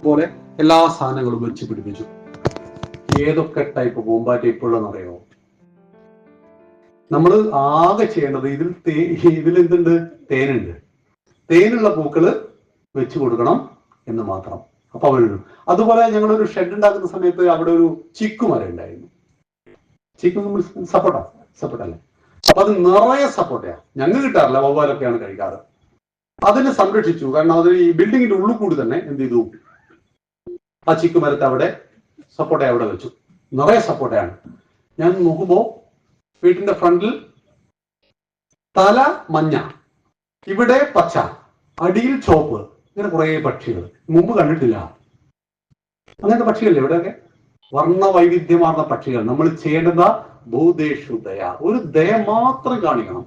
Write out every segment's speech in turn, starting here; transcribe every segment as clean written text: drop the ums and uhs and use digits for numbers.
പോലെ എല്ലാ സാധനങ്ങളും വെച്ച് പിടിപ്പിച്ചു. ഏതൊക്കെ ടൈപ്പ് പൂമ്പാറ്റ ഇപ്പോഴെന്ന് അറിയാമോ? നമ്മൾ ആകെ ചെയ്യേണ്ടത് ഇതിൽ എന്തുണ്ട്? തേനുണ്ട്. തേനുള്ള പൂക്കള് വെച്ച് കൊടുക്കണം എന്ന് മാത്രം. അപ്പൊ അവരും അതുപോലെ ഞങ്ങളൊരു ഷെഡ് ഉണ്ടാക്കുന്ന സമയത്ത് അവിടെ ഒരു ചിക്കുമരം ഉണ്ടായിരുന്നു. ചിക്കു നമ്മൾ സപ്പോർട്ട അല്ലേ? അപ്പൊ അത് നിറയെ സപ്പോർട്ടയാ. ഞങ്ങൾ കിട്ടാറില്ല, വവ്വാലൊക്കെയാണ് കഴിക്കാറ്. അതിനെ സംരക്ഷിച്ചു. കാരണം അത് ഈ ബിൽഡിങ്ങിന്റെ ഉള്ളിൽ കൂടി തന്നെ എന്ത് ചെയ്തു, ആ ചിക്കുമരത്തെ അവിടെ സപ്പോർട്ട അവിടെ വെച്ചു. നിറയെ സപ്പോർട്ടയാണ്. ഞാൻ നോക്കുമ്പോ വീട്ടിന്റെ ഫ്രണ്ടിൽ തല മഞ്ഞ, ഇവിടെ പച്ച, അടിയിൽ ചോപ്പ്, ഇങ്ങനെ കുറെ പക്ഷികൾ. മുമ്പ് കണ്ടിട്ടില്ല അങ്ങനത്തെ പക്ഷികളില്ലേ ഇവിടെയൊക്കെ? വർണ്ണ വൈവിധ്യമാർന്ന പക്ഷികൾ. നമ്മൾ ചെയ്യേണ്ടത് ഭൂതേഷു ദയ. ഒരു ദയ മാത്രം കാണിക്കണം.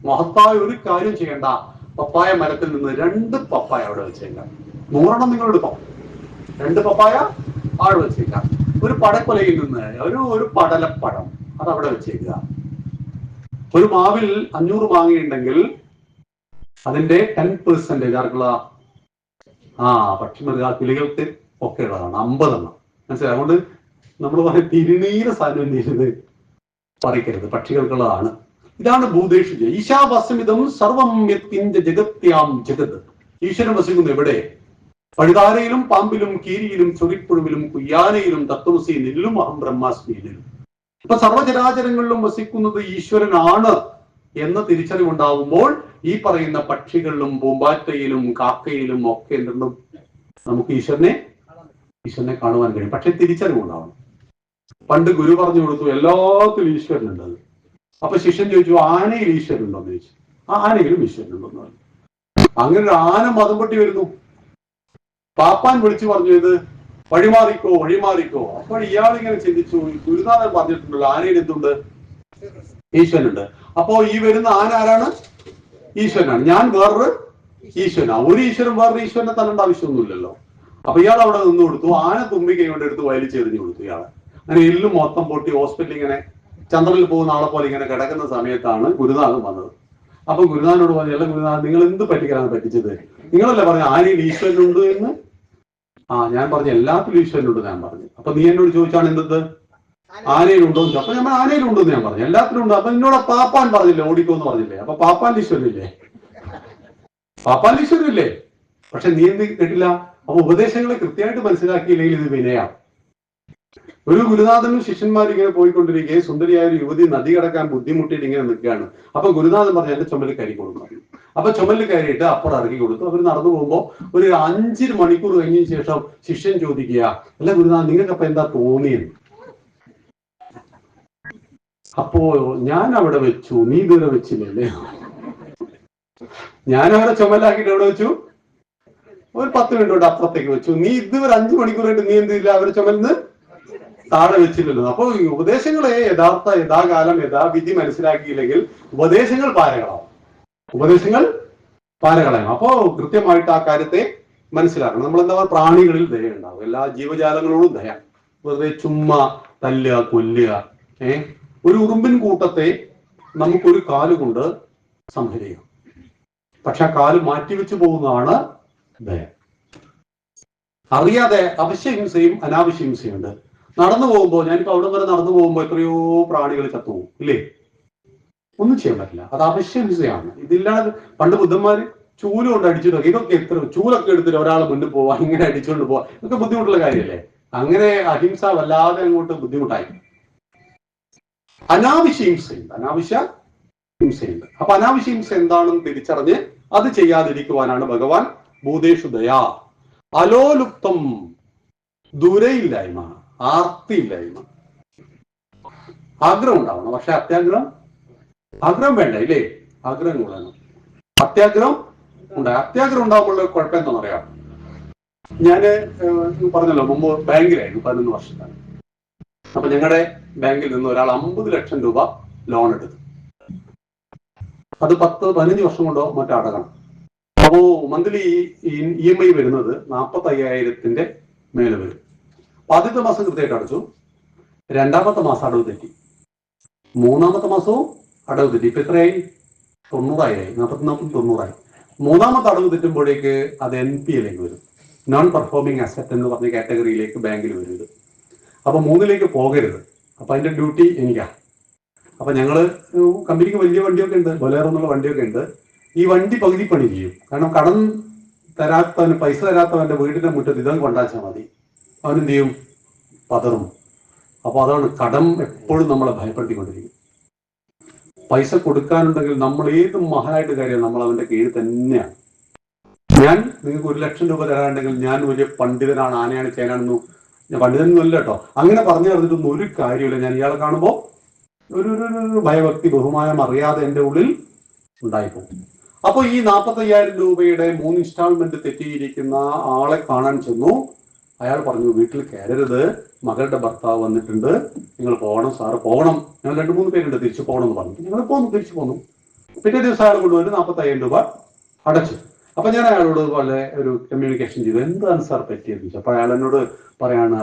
മഹത്തായ ഒരു കാര്യം ചെയ്യേണ്ട. പപ്പായ മരത്തിൽ നിന്ന് 2 പപ്പായ അവിടെ വെച്ചേക്കാം. 100 നിങ്ങൾ എടുക്കാം. 2 പപ്പായ അവിടെ വെച്ചേക്കാം. ഒരു പടക്കൊലയിൽ നിന്ന് ഒരു പടലപ്പഴം അത് അവിടെ വെച്ചേക്കുക. ഒരു മാവിൽ 500 മാങ്ങയുണ്ടെങ്കിൽ അതിന്റെ 10% ആർക്കുള്ള? പക്ഷിമൃഗ കിളികൾക്ക് ഒക്കെ ഉള്ളതാണ്. 50 എണ്ണം. മനസ്സിലായി? അതുകൊണ്ട് നമ്മൾ പറയും തിരുനീര സാധനം ചെയ്ത് പറിക്കരുത്, പക്ഷികൾക്കുള്ളതാണ്. ഇതാണ് ഭൂതേഷു. ഈശാവസ്യമിതം സർവം ജഗത്യാം ജഗത്. ഈശ്വരൻ വസിക്കുന്നു എവിടെ? പഴുതാരയിലും പാമ്പിലും കീരിയിലും ചൊറിപ്പുഴുവിലും കുയ്യാനയിലും തത്വസി നെല്ലും അഹം ബ്രഹ്മാസ്മിയിലും. ഇപ്പൊ സർവചരാചരങ്ങളിലും വസിക്കുന്നത് ഈശ്വരനാണ് എന്ന തിരിച്ചറിവുണ്ടാവുമ്പോൾ ഈ പറയുന്ന പക്ഷികളിലും പൂമ്പാറ്റയിലും കാക്കയിലും ഒക്കെ എന്തെന്നും നമുക്ക് ഈശ്വരനെ കാണുവാൻ കഴിയും. പക്ഷെ തിരിച്ചറിവുണ്ടാവണം. പണ്ട് ഗുരു പറഞ്ഞു കൊടുത്തു എല്ലാത്തിലും ഈശ്വരനുണ്ടത്. അപ്പൊ ശിഷ്യൻ ചോദിച്ചു ആനയിൽ ഈശ്വരനുണ്ടോന്ന് ചോദിച്ചു. ആനയിലും ഈശ്വരനുണ്ടോന്ന് പറഞ്ഞു. അങ്ങനെ ഒരു ആന മതം പൊട്ടി വരുന്നു. പാപ്പാൻ വിളിച്ചു പറഞ്ഞു ഇത് വഴിമാറിക്കോ. അപ്പോൾ ഇയാളിങ്ങനെ ചിന്തിച്ചു, ഗുരുനാഥൻ പറഞ്ഞിട്ടുണ്ടല്ലോ ആനയിൽ എന്തുണ്ട്? ഈശ്വരനുണ്ട്. അപ്പോ ഈ വരുന്ന ആന ആരാണ്? ഈശ്വരനാണ്. ഞാൻ വേറൊരു ഈശ്വരനാണ്. ഒരു ഈശ്വരൻ വേറൊരു ഈശ്വരനെ തരേണ്ട ആവശ്യമൊന്നുമില്ലല്ലോ. അപ്പൊ ഇയാൾ അവിടെ നിന്ന് കൊടുത്തു. ആന തുമ്പിക്കൈ കൊണ്ട് എടുത്ത് വലിച്ചെറിഞ്ഞു കൊടുത്തു ഇയാളെ. അങ്ങനെ എല്ലും മൊത്തം പൊട്ടി ഹോസ്പിറ്റലിൽ ഇങ്ങനെ ചന്ദ്രനിൽ പോകുന്ന ആളെ പോലെ ഇങ്ങനെ കിടക്കുന്ന സമയത്താണ് ഗുരുനാഥൻ വന്നത്. അപ്പൊ ഗുരുനാഥനോട് പറഞ്ഞു, അല്ല ഗുരുനാഥൻ നിങ്ങൾ എന്ത് പറ്റിക്കാനാണ് പറ്റിച്ചത്? നിങ്ങളല്ലേ പറഞ്ഞു ആനയിൽ ഈശ്വരനുണ്ട് എന്ന്? ഞാൻ പറഞ്ഞു എല്ലാത്തിലും ഈശ്വരനുണ്ട് ഞാൻ പറഞ്ഞു. അപ്പൊ നീ എന്നോട് ചോദിച്ചാണ് എന്ത് ആനയിലുണ്ടോ? അപ്പൊ ഞാൻ ആനയിലുണ്ടെന്ന് ഞാൻ പറഞ്ഞു. എല്ലാത്തിലും ഉണ്ട്. അപ്പൊ എന്നോട് പാപ്പാൻ പറഞ്ഞില്ലേ ഓടിക്കോന്ന് പറഞ്ഞില്ലേ? അപ്പൊ പാപ്പാൻ ഈശ്വരനില്ലേ? പക്ഷെ നീ എന്ത് കേട്ടില്ല? അപ്പൊ ഉപദേശങ്ങളെ കൃത്യമായിട്ട് മനസ്സിലാക്കിയില്ലെങ്കിൽ ഇത് വിനയാണ്. ഒരു ഗുരുനാഥനും ശിഷ്യന്മാരും ഇങ്ങനെ പോയിക്കൊണ്ടിരിക്കെ സുന്ദരിയായ ഒരു യുവതി നദി കടക്കാൻ ബുദ്ധിമുട്ടിയിട്ട് ഇങ്ങനെ നിൽക്കുകയാണ്. അപ്പൊ ഗുരുനാഥൻ പറഞ്ഞു എന്റെ ചുമലിൽ കയറി കൊടുക്കണം. അപ്പൊ ചുമലിൽ കയറിയിട്ട് അപ്പുറം ഇറക്കി കൊടുത്തു. അവർ നടന്നു പോകുമ്പോൾ ഒരു 5 മണിക്കൂർ കഴിഞ്ഞതിന് ശേഷം ശിഷ്യൻ ചോദിക്കുക, അല്ല ഗുരുനാഥൻ നിങ്ങൾക്ക് അപ്പൊ എന്താ തോന്നിയെന്ന്? അപ്പോ ഞാൻ അവിടെ വെച്ചു, നീ ഇതുവരെ വെച്ചില്ലല്ലേ? ഞാൻ അവിടെ ചുമലാക്കിയിട്ട് എവിടെ വെച്ചു? ഒരു 10 മിനിറ്റ് കൊണ്ട് അപ്പുറത്തേക്ക് വെച്ചു. നീ ഇതുവരെ 5 മണിക്കൂറായിട്ട് നീ എന്തില്ല അവരെ ചുമലിന്ന് താഴെ വെച്ചില്ലല്ലോ. അപ്പൊ ഈ ഉപദേശങ്ങളെ യഥാകാലം യഥാവിധി മനസ്സിലാക്കിയില്ലെങ്കിൽ ഉപദേശങ്ങൾ പാരകളാണ്. അപ്പോ കൃത്യമായിട്ട് ആ കാര്യത്തെ മനസ്സിലാക്കണം. നമ്മൾ എന്താ പ്രാണികളിൽ ദയ ഉണ്ടാവും. എല്ലാ ജീവജാലങ്ങളോടും ദയ. വെറുതെ ചുമ്മാ തല്ലുക കൊല്ലുക. ഒരു ഉറുമ്പിൻ കൂട്ടത്തെ നമുക്കൊരു കാലുകൊണ്ട് സംഹരിക്കാം. പക്ഷെ ആ കാല് മാറ്റിവെച്ചു പോകുന്നതാണ് ദയ. അറിയാതെ അവശ്യഹിംസയും അനാവശ്യഹിംസയുണ്ട്. നടന്നു പോകുമ്പോൾ, ഞാനിപ്പോ അവിടെ വരെ നടന്നു പോകുമ്പോൾ എത്രയോ പ്രാണികൾ ചത്തുപോകും ഇല്ലേ? ഒന്നും ചെയ്യാൻ പറ്റില്ല. അത് അവശ്യഹിംസയാണ്. ഇതില്ലാതെ പണ്ട് ബുദ്ധന്മാര് ചൂല് കൊണ്ട് അടിച്ചിട്ടൊക്കെ, ഇതൊക്കെ എത്ര ചൂലൊക്കെ എടുത്തിട്ട് ഒരാളെ മുന്നിൽ പോവാ, ഇങ്ങനെ അടിച്ചുകൊണ്ട് പോവാ, ഇതൊക്കെ ബുദ്ധിമുട്ടുള്ള കാര്യമല്ലേ? അങ്ങനെ അഹിംസ വല്ലാതെ അങ്ങോട്ട് ബുദ്ധിമുട്ടായി. അനാവശ്യ ഹിംസയുണ്ട്. അപ്പൊ അനാവശ്യ ഹിംസ എന്താണെന്ന് തിരിച്ചറിഞ്ഞ് അത് ചെയ്യാതിരിക്കുവാനാണ് ഭഗവാൻ ഭൂതേഷു ദയാ. അലോലുപ്തം, ദുരയില്ലായ്മ, ആർത്തിയില്ലായ്മ. ആഗ്രഹം ഉണ്ടാവണം, പക്ഷെ ആഗ്രഹം വേണ്ട ഇല്ലേ? ആഗ്രഹം വേണം. അത്യാഗ്രഹം ഉണ്ടാകുമ്പോൾ കുഴപ്പം എന്താണെന്ന് അറിയാം. ഞാന് പറഞ്ഞല്ലോ മുമ്പ് ബാങ്കിലായിരുന്നു 11 വർഷക്കാലം. അപ്പൊ ഞങ്ങളുടെ ബാങ്കിൽ നിന്ന് ഒരാൾ 50 ലക്ഷം രൂപ ലോൺ എടുത്തു. അത് 10-15 വർഷം കൊണ്ടോ മറ്റോ അടക്കണം. അപ്പോ മന്ത്ലി EMI വരുന്നത് 45,000 മേലെ വരും. ആദ്യത്തെ മാസം കൃത്യമായിട്ട് അടച്ചു. രണ്ടാമത്തെ മാസം അടവ് തെറ്റി. മൂന്നാമത്തെ മാസവും അടവ് തെറ്റി. ഇപ്പൊ എത്രയായി? 90,000. 40-90 90. മൂന്നാമത്തെ അടവ് തെറ്റുമ്പോഴേക്ക് അത് NPA വരും. നോൺ പെർഫോമിംഗ് അസറ്റ് എന്ന് പറഞ്ഞ കാറ്റഗറിയിലേക്ക് ബാങ്കിൽ വരും. അപ്പൊ 3ലേക്ക് പോകരുത്. അപ്പൊ അതിന്റെ ഡ്യൂട്ടി എനിക്കാണ്. അപ്പൊ ഞങ്ങള് കമ്പനിക്ക് വലിയ വണ്ടിയൊക്കെ ഉണ്ട്, ബൊലേറോ എന്നുള്ള വണ്ടിയൊക്കെ ഉണ്ട്. ഈ വണ്ടി പകുതി പണി ചെയ്യും. കാരണം കടം തരാത്തവന്, പൈസ തരാത്തവന്റെ വീടിന്റെ മുറ്റത്ത് ഇതങ്ങ് കൊണ്ടാച്ചാൽ മതി, അവനെന്ത് ചെയ്യും? പതറും. അപ്പൊ അതാണ് കടം എപ്പോഴും നമ്മളെ ഭയപ്പെടുത്തിക്കൊണ്ടിരിക്കും. പൈസ കൊടുക്കാനുണ്ടെങ്കിൽ നമ്മൾ ഏത് മഹാനായിട്ട് കാര്യം നമ്മൾ അവന്റെ കീഴിൽ തന്നെയാണ്. ഞാൻ നിങ്ങൾക്ക് 1 ലക്ഷം രൂപ തരാനുണ്ടെങ്കിൽ ഞാൻ വലിയ പണ്ഡിതനാണ്, ആനയാണ്, ചേനാണെന്നു, ഞാൻ പണ്ഡിതനൊന്നും അല്ല കേട്ടോ, അങ്ങനെ പറഞ്ഞു തന്നിട്ടൊന്നും ഒരു കാര്യമില്ല. ഞാൻ ഇയാളെ കാണുമ്പോൾ ഒരു ഭയഭക്തി ബഹുമാനം അറിയാതെ എൻ്റെ ഉള്ളിൽ ഉണ്ടായിപ്പോകും. അപ്പോൾ ഈ 45,000 രൂപയുടെ 3 ഇൻസ്റ്റാൾമെന്റ് തെറ്റിയിരിക്കുന്ന ആളെ കാണാൻ ചെന്നു. അയാൾ പറഞ്ഞു, വീട്ടിൽ കയറരുത്, മകളുടെ ഭർത്താവ് വന്നിട്ടുണ്ട്, നിങ്ങൾ പോകണം, സാറ് പോകണം. ഞങ്ങൾ 2-3 പേരുണ്ട്, തിരിച്ചു പോകണം എന്ന് പറഞ്ഞു. ഞങ്ങൾ തിരിച്ചു പോന്നു. പിറ്റേ ദിവസം അയാൾ കൊണ്ടുവന്ന് 45,000 രൂപ അടച്ചു. അപ്പൊ ഞാൻ അയാളോട് പോലെ ഒരു കമ്മ്യൂണിക്കേഷൻ ചെയ്തു, എന്താണ് സാർ പറ്റിയെന്ന് ചോദിച്ചു. അപ്പൊ അയാൾ എന്നോട് പറയാണ്,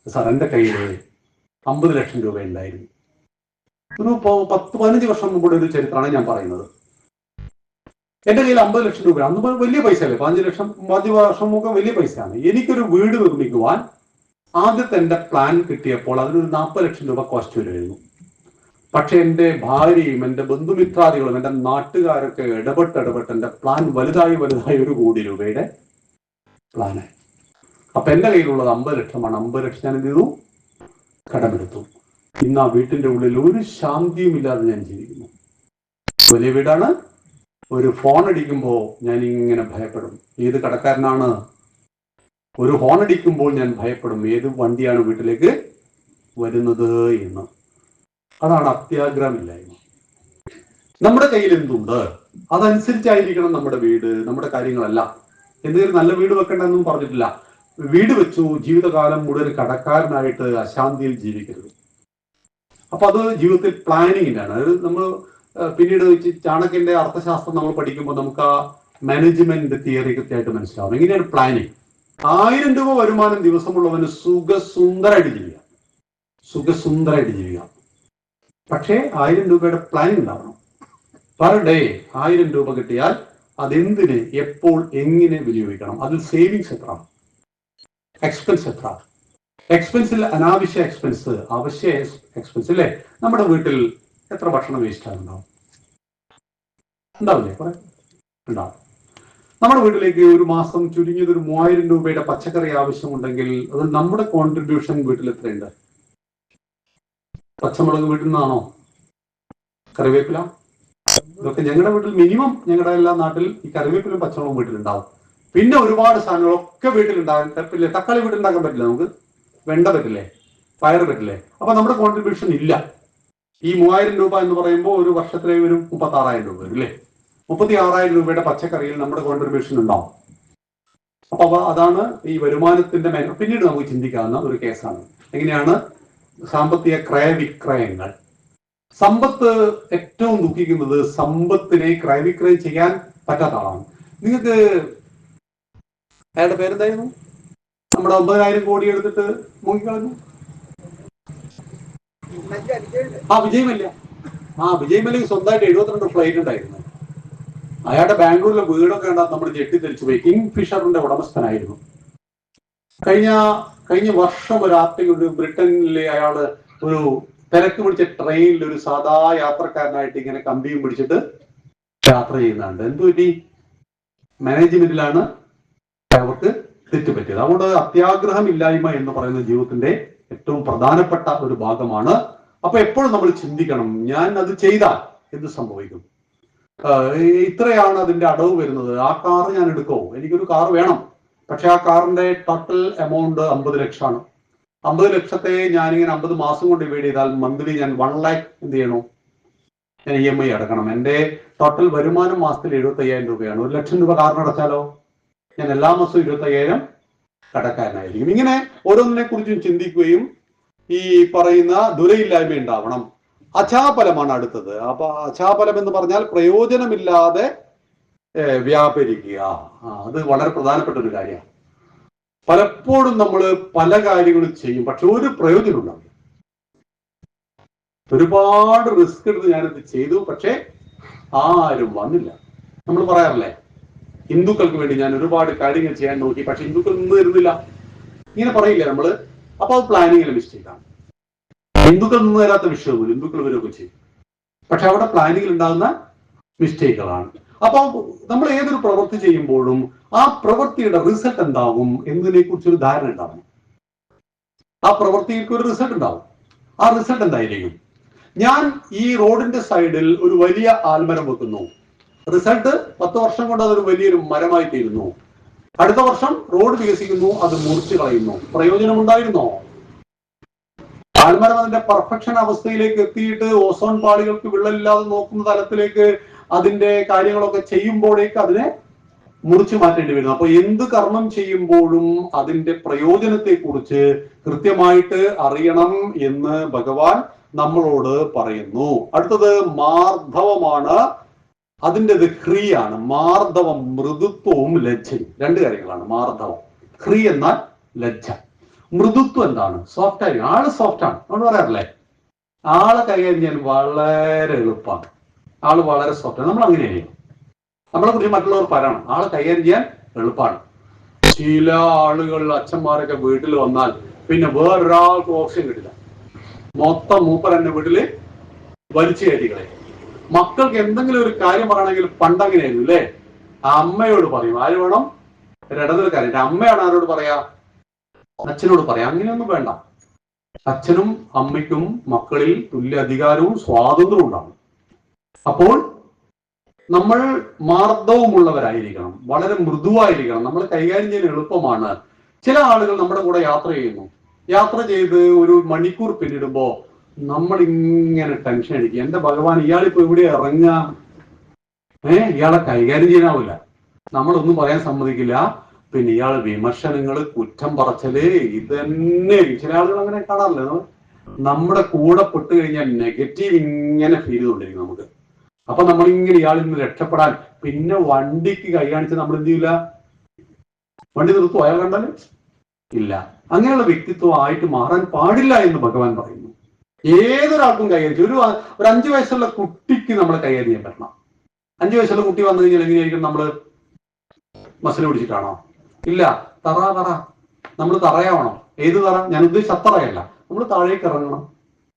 സാർ എൻ്റെ കയ്യിൽ 50 ലക്ഷം രൂപ ഉണ്ടായിരുന്നു. ഒരു 10-15 വർഷം മുമ്പുള്ള ഒരു ചരിത്രമാണ് ഞാൻ പറയുന്നത്. എന്റെ കയ്യിൽ 50 ലക്ഷം രൂപ, അന്ന് വലിയ പൈസ അല്ലേ, 5 വർഷം മുമ്പ് വലിയ പൈസയാണ്. എനിക്കൊരു വീട് നിർമ്മിക്കുവാൻ ആദ്യത്തെ എന്റെ പ്ലാൻ കിട്ടിയപ്പോൾ അതിനൊരു 40 ലക്ഷം രൂപ കോസ്റ്റ് വരുമായിരുന്നു. പക്ഷെ എൻ്റെ ഭാര്യയും എൻ്റെ ബന്ധുമിത്രാദികളും എൻ്റെ നാട്ടുകാരൊക്കെ ഇടപെട്ട് എൻ്റെ പ്ലാൻ വലുതായി 1 കോടി രൂപയുടെ പ്ലാനായി. അപ്പൊ എൻ്റെ കയ്യിലുള്ളത് 50 ലക്ഷമാണ്. 50 ലക്ഷം ഞാൻ എന്ത് ചെയ്തു? കടമെടുത്തു. ഇന്ന് ആ വീട്ടിന്റെ ഉള്ളിൽ ഒരു ശാന്തിയും ഇല്ലാതെ ഞാൻ ജീവിക്കുന്നു. വലിയ വീടാണ്. ഒരു ഫോൺ അടിക്കുമ്പോൾ ഞാൻ ഇങ്ങനെ ഭയപ്പെടും, ഏത് കടക്കാരനാണ്? ഒരു ഹോൺ അടിക്കുമ്പോൾ ഞാൻ ഭയപ്പെടും, ഏത് വണ്ടിയാണ് വീട്ടിലേക്ക് വരുന്നത് എന്ന്. അതാണ് അത്യാഗ്രഹമില്ലായ്മ. നമ്മുടെ കയ്യിൽ എന്തുണ്ട് അതനുസരിച്ചായിരിക്കണം നമ്മുടെ വീട്, നമ്മുടെ കാര്യങ്ങളെല്ലാം. എന്തെങ്കിലും നല്ല വീട് വെക്കണ്ടെന്നും പറഞ്ഞിട്ടില്ല. വീട് വെച്ചു, ജീവിതകാലം മുഴുവൻ കടക്കാരനായിട്ട് അശാന്തിയിൽ ജീവിക്കരുത്. അപ്പൊ അത് ജീവിതത്തിൽ പ്ലാനിങ്ങിനാണ്. അത് നമ്മൾ പിന്നീട് ചാണക്യന്റെ അർത്ഥശാസ്ത്രം നമ്മൾ പഠിക്കുമ്പോൾ നമുക്ക് ആ മാനേജ്മെന്റ് തിയറി കൃത്യമായിട്ട് മനസ്സിലാവും. എങ്ങനെയാണ് പ്ലാനിങ്? 1000 രൂപ വരുമാനം ദിവസമുള്ളവന് സുഖസുന്ദരമായിട്ട് ജീവിക്കാം. പക്ഷേ 1000 രൂപയുടെ പ്ലാനിങ് ഉണ്ടാവണം. പെർ ഡേ 1000 രൂപ കിട്ടിയാൽ അതെന്തിന്, എപ്പോൾ, എങ്ങനെ വിനിയോഗിക്കണം? അതിൽ സേവിങ്സ് എത്ര, എക്സ്പെൻസ് എത്ര? എക്സ്പെൻസിൽ അനാവശ്യ എക്സ്പെൻസ്, അവശ്യ എക്സ്പെൻസ് അല്ലേ? നമ്മുടെ വീട്ടിൽ എത്ര ഭക്ഷണം വേസ്റ്റ് ആകുന്നുണ്ടാവും? ഉണ്ടാവില്ലേ? കുറെ ഉണ്ടാവും. നമ്മുടെ വീട്ടിലേക്ക് ഒരു മാസം ചുരുങ്ങിയത് ഒരു 3000 രൂപയുടെ പച്ചക്കറി ആവശ്യമുണ്ടെങ്കിൽ അത് നമ്മുടെ കോൺട്രിബ്യൂഷൻ വീട്ടിൽ എത്രയുണ്ട്? പച്ചമുളക് വീട്ടിൽ നിന്നാണോ? കറിവേപ്പില? ഇതൊക്കെ ഞങ്ങളുടെ വീട്ടിൽ മിനിമം, ഞങ്ങളുടെ എല്ലാ നാട്ടിൽ ഈ കറിവേപ്പിലും പച്ചമുളകും വീട്ടിലുണ്ടാവും. പിന്നെ ഒരുപാട് സാധനങ്ങളൊക്കെ വീട്ടിലുണ്ടാകാൻ പറ്റില്ല. തക്കാളി വീട്ടിലുണ്ടാക്കാൻ പറ്റില്ല നമുക്ക്, വെണ്ട പറ്റില്ലേ, പയർ പറ്റില്ലേ? അപ്പൊ നമ്മുടെ കോൺട്രിബ്യൂഷൻ ഇല്ല. ഈ 3000 രൂപ എന്ന് പറയുമ്പോൾ ഒരു വർഷത്തിലെ ഒരു 36,000 രൂപ വരും അല്ലേ? 36,000 രൂപയുടെ പച്ചക്കറിയിൽ നമ്മുടെ കോൺട്രിബ്യൂഷൻ ഉണ്ടാവും. അപ്പൊ അതാണ് ഈ വരുമാനത്തിന്റെ പിന്നീട് നമുക്ക് ചിന്തിക്കാവുന്ന ഒരു കേസാണ്. എങ്ങനെയാണ് സാമ്പത്തിക ക്രയവിക്രയങ്ങൾ? സമ്പത്ത് ഏറ്റവും ദുഃഖിക്കുന്നത് സമ്പത്തിനെ ക്രയവിക്രയം ചെയ്യാൻ പറ്റാത്ത ആളാണ്. നിങ്ങൾക്ക് അയാളുടെ പേരെന്തായിരുന്നു? നമ്മുടെ 9,000 കോടി എടുത്തിട്ട് മുങ്ങിക്കളഞ്ഞു. വിജയ് മല്യ. വിജയ് മല്യക്ക് സ്വന്തമായിട്ട് 72 ഫ്ലൈറ്റ് ഉണ്ടായിരുന്നു. അയാളുടെ ബാംഗ്ലൂരിലെ വീടൊക്കെ ഉണ്ടാകും നമ്മൾ ഞെട്ടിത്തെറിച്ചു പോയി. കിങ് ഫിഷറിന്റെ ഉടമസ്ഥനായിരുന്നു. കഴിഞ്ഞ വർഷം ഒരു ആർട്ടിക്കിൾ, ബ്രിട്ടനിലെ അയാള് ഒരു തിരക്ക് പിടിച്ച ട്രെയിനിൽ ഒരു സാധാ യാത്രക്കാരനായിട്ട് ഇങ്ങനെ കമ്പിയും പിടിച്ചിട്ട് യാത്ര ചെയ്യുന്നുണ്ട്. എന്തുപറ്റി? മാനേജ്മെന്റിലാണ് അവർക്ക് തെറ്റുപറ്റിയത്. അതുകൊണ്ട് അത്യാഗ്രഹം ഇല്ലായ്മ എന്ന് പറയുന്നത് ജീവിതത്തിന്റെ ഏറ്റവും പ്രധാനപ്പെട്ട ഒരു ഭാഗമാണ്. അപ്പൊ എപ്പോഴും നമ്മൾ ചിന്തിക്കണം, ഞാൻ അത് ചെയ്താൽ എന്ത് സംഭവിക്കും? ഇത്രയാണ് അതിന്റെ അടവ് വരുന്നത്. ആ കാർ ഞാൻ എടുക്കോ? എനിക്കൊരു കാർ വേണം, പക്ഷെ ആ കാറിന്റെ ടോട്ടൽ എമൗണ്ട് 50 ലക്ഷമാണ്. 50 ലക്ഷത്തെ ഞാനിങ്ങനെ 50 മാസം കൊണ്ട് ഡിവൈഡ് ചെയ്താൽ മന്ത്ലി ഞാൻ 1 lakh എന്ത് ചെയ്യണോ? ഞാൻ EMI അടക്കണം. എന്റെ ടോട്ടൽ വരുമാനം മാസത്തിൽ 75,000 രൂപയാണ്. 1 ലക്ഷം രൂപ കാറിനടച്ചാലോ ഞാൻ എല്ലാ മാസവും 25,000 കടക്കാരനായിരിക്കും. ഇങ്ങനെ ഓരോന്നിനെ കുറിച്ചും ചിന്തിക്കുകയും ഈ പറയുന്ന ദുരയില്ലായ്മ ഉണ്ടാവണം. അചാപലമാണ് അടുത്തത്. അപ്പൊ അചാപലം എന്ന് പറഞ്ഞാൽ പ്രയോജനമില്ലാതെ വ്യാപരിക്കുക. അത് വളരെ പ്രധാനപ്പെട്ട ഒരു കാര്യമാണ്. പലപ്പോഴും നമ്മൾ പല കാര്യങ്ങളും ചെയ്യും, പക്ഷെ ഒരു പ്രയോജനം ഉണ്ടാവില്ല. ഒരുപാട് റിസ്ക് എടുത്ത് ഞാനിത് ചെയ്തു, പക്ഷെ ആരും വന്നില്ല. നമ്മൾ പറയാറില്ലേ, ഹിന്ദുക്കൾക്ക് വേണ്ടി ഞാൻ ഒരുപാട് കാര്യങ്ങൾ ചെയ്യാൻ നോക്കി, പക്ഷെ ഹിന്ദുക്കൾ നിന്ന് തരുന്നില്ല. ഇങ്ങനെ പറയില്ലേ നമ്മള്? അപ്പൊ അത് പ്ലാനിങ്ങിലെ മിസ്റ്റേക്കാണ്. ഹിന്ദുക്കൾ നിന്ന് തരാത്ത വിഷയവും ഹിന്ദുക്കൾ വരികയൊക്കെ ചെയ്യും, പക്ഷെ അവിടെ പ്ലാനിങ്ങിൽ ഉണ്ടാകുന്ന മിസ്റ്റേക്കുകളാണ്. അപ്പൊ നമ്മൾ ഏതൊരു പ്രവൃത്തി ചെയ്യുമ്പോഴും ആ പ്രവൃത്തിയുടെ റിസൾട്ട് എന്താകും എന്നതിനെ കുറിച്ചൊരു ധാരണ ഉണ്ടാവും. ആ പ്രവൃത്തിക്ക് ഒരു റിസൾട്ട് ഉണ്ടാവും. ആ റിസൾട്ട് എന്തായിരിക്കും? ഞാൻ ഈ റോഡിന്റെ സൈഡിൽ ഒരു വലിയ ആൽമരം വെക്കുന്നു. റിസൾട്ട് 10 വർഷം കൊണ്ട് അതൊരു വലിയൊരു മരമായി തീരുന്നു. അടുത്ത വർഷം റോഡ് വികസിക്കുന്നു, അത് മുറിച്ചു കളയുന്നു. പ്രയോജനമുണ്ടായിരുന്നോ? ആൽമരം അതിന്റെ പെർഫെക്ഷൻ അവസ്ഥയിലേക്ക് എത്തിയിട്ട് ഓസോൺ പാളികൾക്ക് വിള്ളലില്ലാതെ നോക്കുന്ന തലത്തിലേക്ക് അതിന്റെ കാര്യങ്ങളൊക്കെ ചെയ്യുമ്പോഴേക്ക് അതിനെ മുറിച്ചു മാറ്റേണ്ടി വരുന്നു. അപ്പൊ എന്ത് കർമ്മം ചെയ്യുമ്പോഴും അതിന്റെ പ്രയോജനത്തെ കുറിച്ച് കൃത്യമായിട്ട് അറിയണം എന്ന് ഭഗവാൻ നമ്മളോട് പറയുന്നു. അടുത്തത് മാർദ്ദവമാണ്. അതിൻ്റെത് ഹ്രീയാണ്. മാർദ്ദവം മൃദുത്വവും ലജ്ജയും, രണ്ട് കാര്യങ്ങളാണ്. മാർദ്ദവം, ഹ്രീ എന്നാൽ ലജ്ജ. മൃദുത്വം എന്താണ്? സോഫ്റ്റ് ആയിരിക്കും. ആള് സോഫ്റ്റ് ആണ്, നമ്മൾ പറയാറില്ലേ? ആളെ കൈകാര്യം ചെയ്യാൻ വളരെ എളുപ്പമാണ്, ആള് വളരെ സോഫ്റ്റ് ആണ്. നമ്മൾ അങ്ങനെയായിരിക്കും. നമ്മളെ കുറിച്ച് മറ്റുള്ളവർ പറയണം, ആളെ കൈകാര്യം ചെയ്യാൻ എളുപ്പമാണ്. ചില ആളുകൾ, അച്ഛന്മാരൊക്കെ വീട്ടിൽ വന്നാൽ പിന്നെ വേറൊരാൾക്ക് ഓപ്ഷൻ കിട്ടില്ല, മൊത്തം മൂപ്പർ എന്നെ വീട്ടില് വലിച്ചു കയറ്റികളെ. മക്കൾക്ക് എന്തെങ്കിലും ഒരു കാര്യം പറയണമെങ്കിൽ പണ്ടങ്ങനെയായിരുന്നു അല്ലേ? അമ്മയോട് പറയും. ആര് വേണം? ഇടതൊരു കാര്യം അമ്മയാണ് ആരോട് പറയാ? അച്ഛനോട് പറയാം. അങ്ങനെയൊന്നും വേണ്ട. അച്ഛനും അമ്മയ്ക്കും മക്കളിൽ തുല്യ അധികാരവും സ്വാതന്ത്ര്യവും ഉണ്ടാവും. അപ്പോൾ നമ്മൾ മാർദ്ദവമുള്ളവരായിരിക്കണം, വളരെ മൃദുവായിരിക്കണം. നമ്മൾ കൈകാര്യം ചെയ്യാൻ എളുപ്പമാണ്. ചില ആളുകൾ നമ്മുടെ കൂടെ യാത്ര ചെയ്യുന്നു. യാത്ര ചെയ്ത് ഒരു മണിക്കൂർ പിന്നിടുമ്പോ നമ്മൾ ഇങ്ങനെ ടെൻഷൻ അടിക്കുക. എന്റെ ഭഗവാൻ, ഇയാളിപ്പോ ഇവിടെ ഇറങ്ങുക, ഇയാളെ കൈകാര്യം ചെയ്യാനാവില്ല, നമ്മളൊന്നും പറയാൻ സമ്മതിക്കില്ല. പിന്നെ ഇയാൾ വിമർശനങ്ങള്, കുറ്റം പറച്ചല്, ഇതന്നെ. ചില ആളുകൾ അങ്ങനെ കാണാറില്ല. നമ്മുടെ കൂടെ പെട്ട് കഴിഞ്ഞാൽ നെഗറ്റീവ് ഇങ്ങനെ ഫീൽ ചെയ്തുകൊണ്ടിരിക്കും നമുക്ക്. അപ്പൊ നമ്മളിങ്ങനെ ഇയാളിൽ നിന്ന് രക്ഷപ്പെടാൻ പിന്നെ വണ്ടിക്ക് കൈ കാണിച്ച് നമ്മൾ എന്ത് ചെയ്യില്ല? വണ്ടി നിർത്തും. അയാൾ കണ്ടാല് ഇല്ല. അങ്ങനെയുള്ള വ്യക്തിത്വം ആയിട്ട് മാറാൻ പാടില്ല എന്ന് ഭഗവാൻ പറയുന്നു. ഏതൊരാൾക്കും കൈകാര്യം, ഒരു 5 വയസ്സുള്ള കുട്ടിക്ക് നമ്മൾ കൈകാര്യം ചെയ്യാൻ പറ്റണം. 5 വയസ്സുള്ള കുട്ടി വന്നു കഴിഞ്ഞാൽ എങ്ങനെയായിരിക്കും? നമ്മള് മസിൽ പിടിച്ചിട്ടാണോ? ഇല്ല. തറ നമ്മൾ തറയാവണം. ഏത് തറ? ഞാൻ ഉദ്ദേശിച്ച അത്തറയല്ല. നമ്മൾ താഴേക്ക് ഇറങ്ങണം.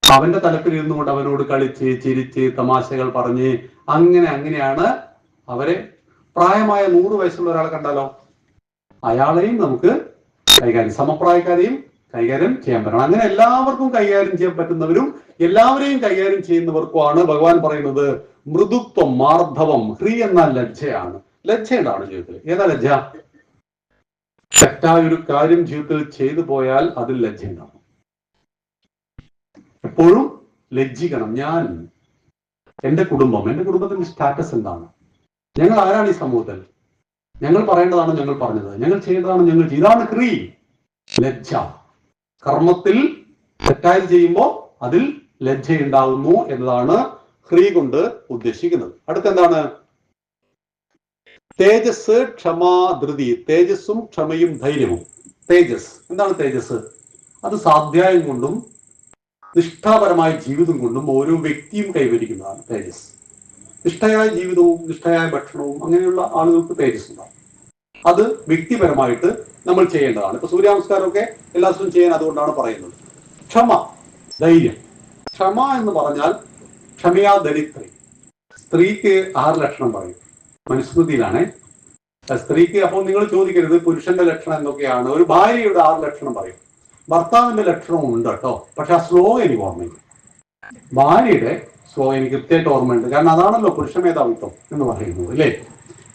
അവന്റെ തലത്തിൽ ഇരുന്നു കൊണ്ട് അവനോട് കളിച്ച് ചിരിച്ച് തമാശകൾ പറഞ്ഞ് അങ്ങനെയാണ് അവരെ. പ്രായമായ 100 വയസ്സുള്ള ഒരാളെ കണ്ടാലോ, അയാളെയും നമുക്ക് കൈകാര്യം, സമപ്രായക്കാരെയും കൈകാര്യം ചെയ്യാൻ പറ്റണം. അങ്ങനെ എല്ലാവർക്കും കൈകാര്യം ചെയ്യാൻ പറ്റുന്നവരും എല്ലാവരെയും കൈകാര്യം ചെയ്യുന്നവർക്കുമാണ് ഭഗവാൻ പറയുന്നത് മൃദുത്വം, മാർദ്ദവം. ഹ്രീ എന്നാൽ ലജ്ജയാണ്. ലജ്ജ എന്താണ് ജീവിതത്തിൽ? ഏതാ ലജ്ജ? തെറ്റായ ഒരു കാര്യം ജീവിതത്തിൽ ചെയ്തു പോയാൽ അതിൽ ലജ്ജ ഉണ്ടാവും. എപ്പോഴും ലജ്ജിക്കണം. ഞാൻ, എന്റെ കുടുംബത്തിന്റെ സ്റ്റാറ്റസ് എന്താണ്? ഞങ്ങൾ ആരാണ് ഈ സമൂഹത്തിൽ? ഞങ്ങൾ പറയേണ്ടതാണ് ഞങ്ങൾ പറഞ്ഞത്, ഞങ്ങൾ ചെയ്യേണ്ടതാണ് ഞങ്ങൾ ചെയ്തത്. ഇതാണ് ഹ്രീ, ലജ്ജ. കർമ്മത്തിൽ തെറ്റായി ചെയ്യുമ്പോൾ അതിൽ ലജ്ജ ഉണ്ടാകുന്നു എന്നതാണ് ഹ്രീ കൊണ്ട് ഉദ്ദേശിക്കുന്നത്. അടുത്തെന്താണ്? തേജസ്, ക്ഷമ, ധൃതി. തേജസ്സും ക്ഷമയും ധൈര്യവും. തേജസ് എന്താണ്? തേജസ് അത് സ്വാധ്യായം കൊണ്ടും നിഷ്ഠാപരമായ ജീവിതം കൊണ്ടും ഓരോ വ്യക്തിയും കൈവരിക്കുന്നതാണ് തേജസ്. നിഷ്ഠയായ ജീവിതവും നിഷ്ഠയായ ഭക്ഷണവും അങ്ങനെയുള്ള ആളുകൾക്ക് തേജസ് ഉണ്ടാവും. അത് വ്യക്തിപരമായിട്ട് നമ്മൾ ചെയ്യേണ്ടതാണ്. ഇപ്പൊ സൂര്യാനമസ്കാരമൊക്കെ എല്ലാ ദിവസവും ചെയ്യാൻ അതുകൊണ്ടാണ് പറയുന്നത്. ക്ഷമ, ധൈര്യം. ക്ഷമ എന്ന് പറഞ്ഞാൽ ക്ഷമയാ ദരിദ്രി. സ്ത്രീക്ക് 6 ലക്ഷണം പറയും. മനുസ്മൃതിയിലാണ് സ്ത്രീക്ക്. അപ്പോൾ നിങ്ങൾ ചോദിക്കരുത് പുരുഷന്റെ ലക്ഷണം എന്തൊക്കെയാണ്. ഒരു ഭാര്യയുടെ 6 ലക്ഷണം പറയും. ഭർത്താവിന്റെ ലക്ഷണവും ഉണ്ട് കേട്ടോ, പക്ഷെ ആ ശ്ലോകം എനിക്ക് ഓർമ്മയില്ല. ഭാര്യയുടെ ശ്ലോകം എനിക്ക് കൃത്യമായിട്ട് ഓർമ്മയുണ്ട്, കാരണം അതാണല്ലോ പുരുഷ മേധാവിത്വം എന്ന് പറയുന്നത് അല്ലേ?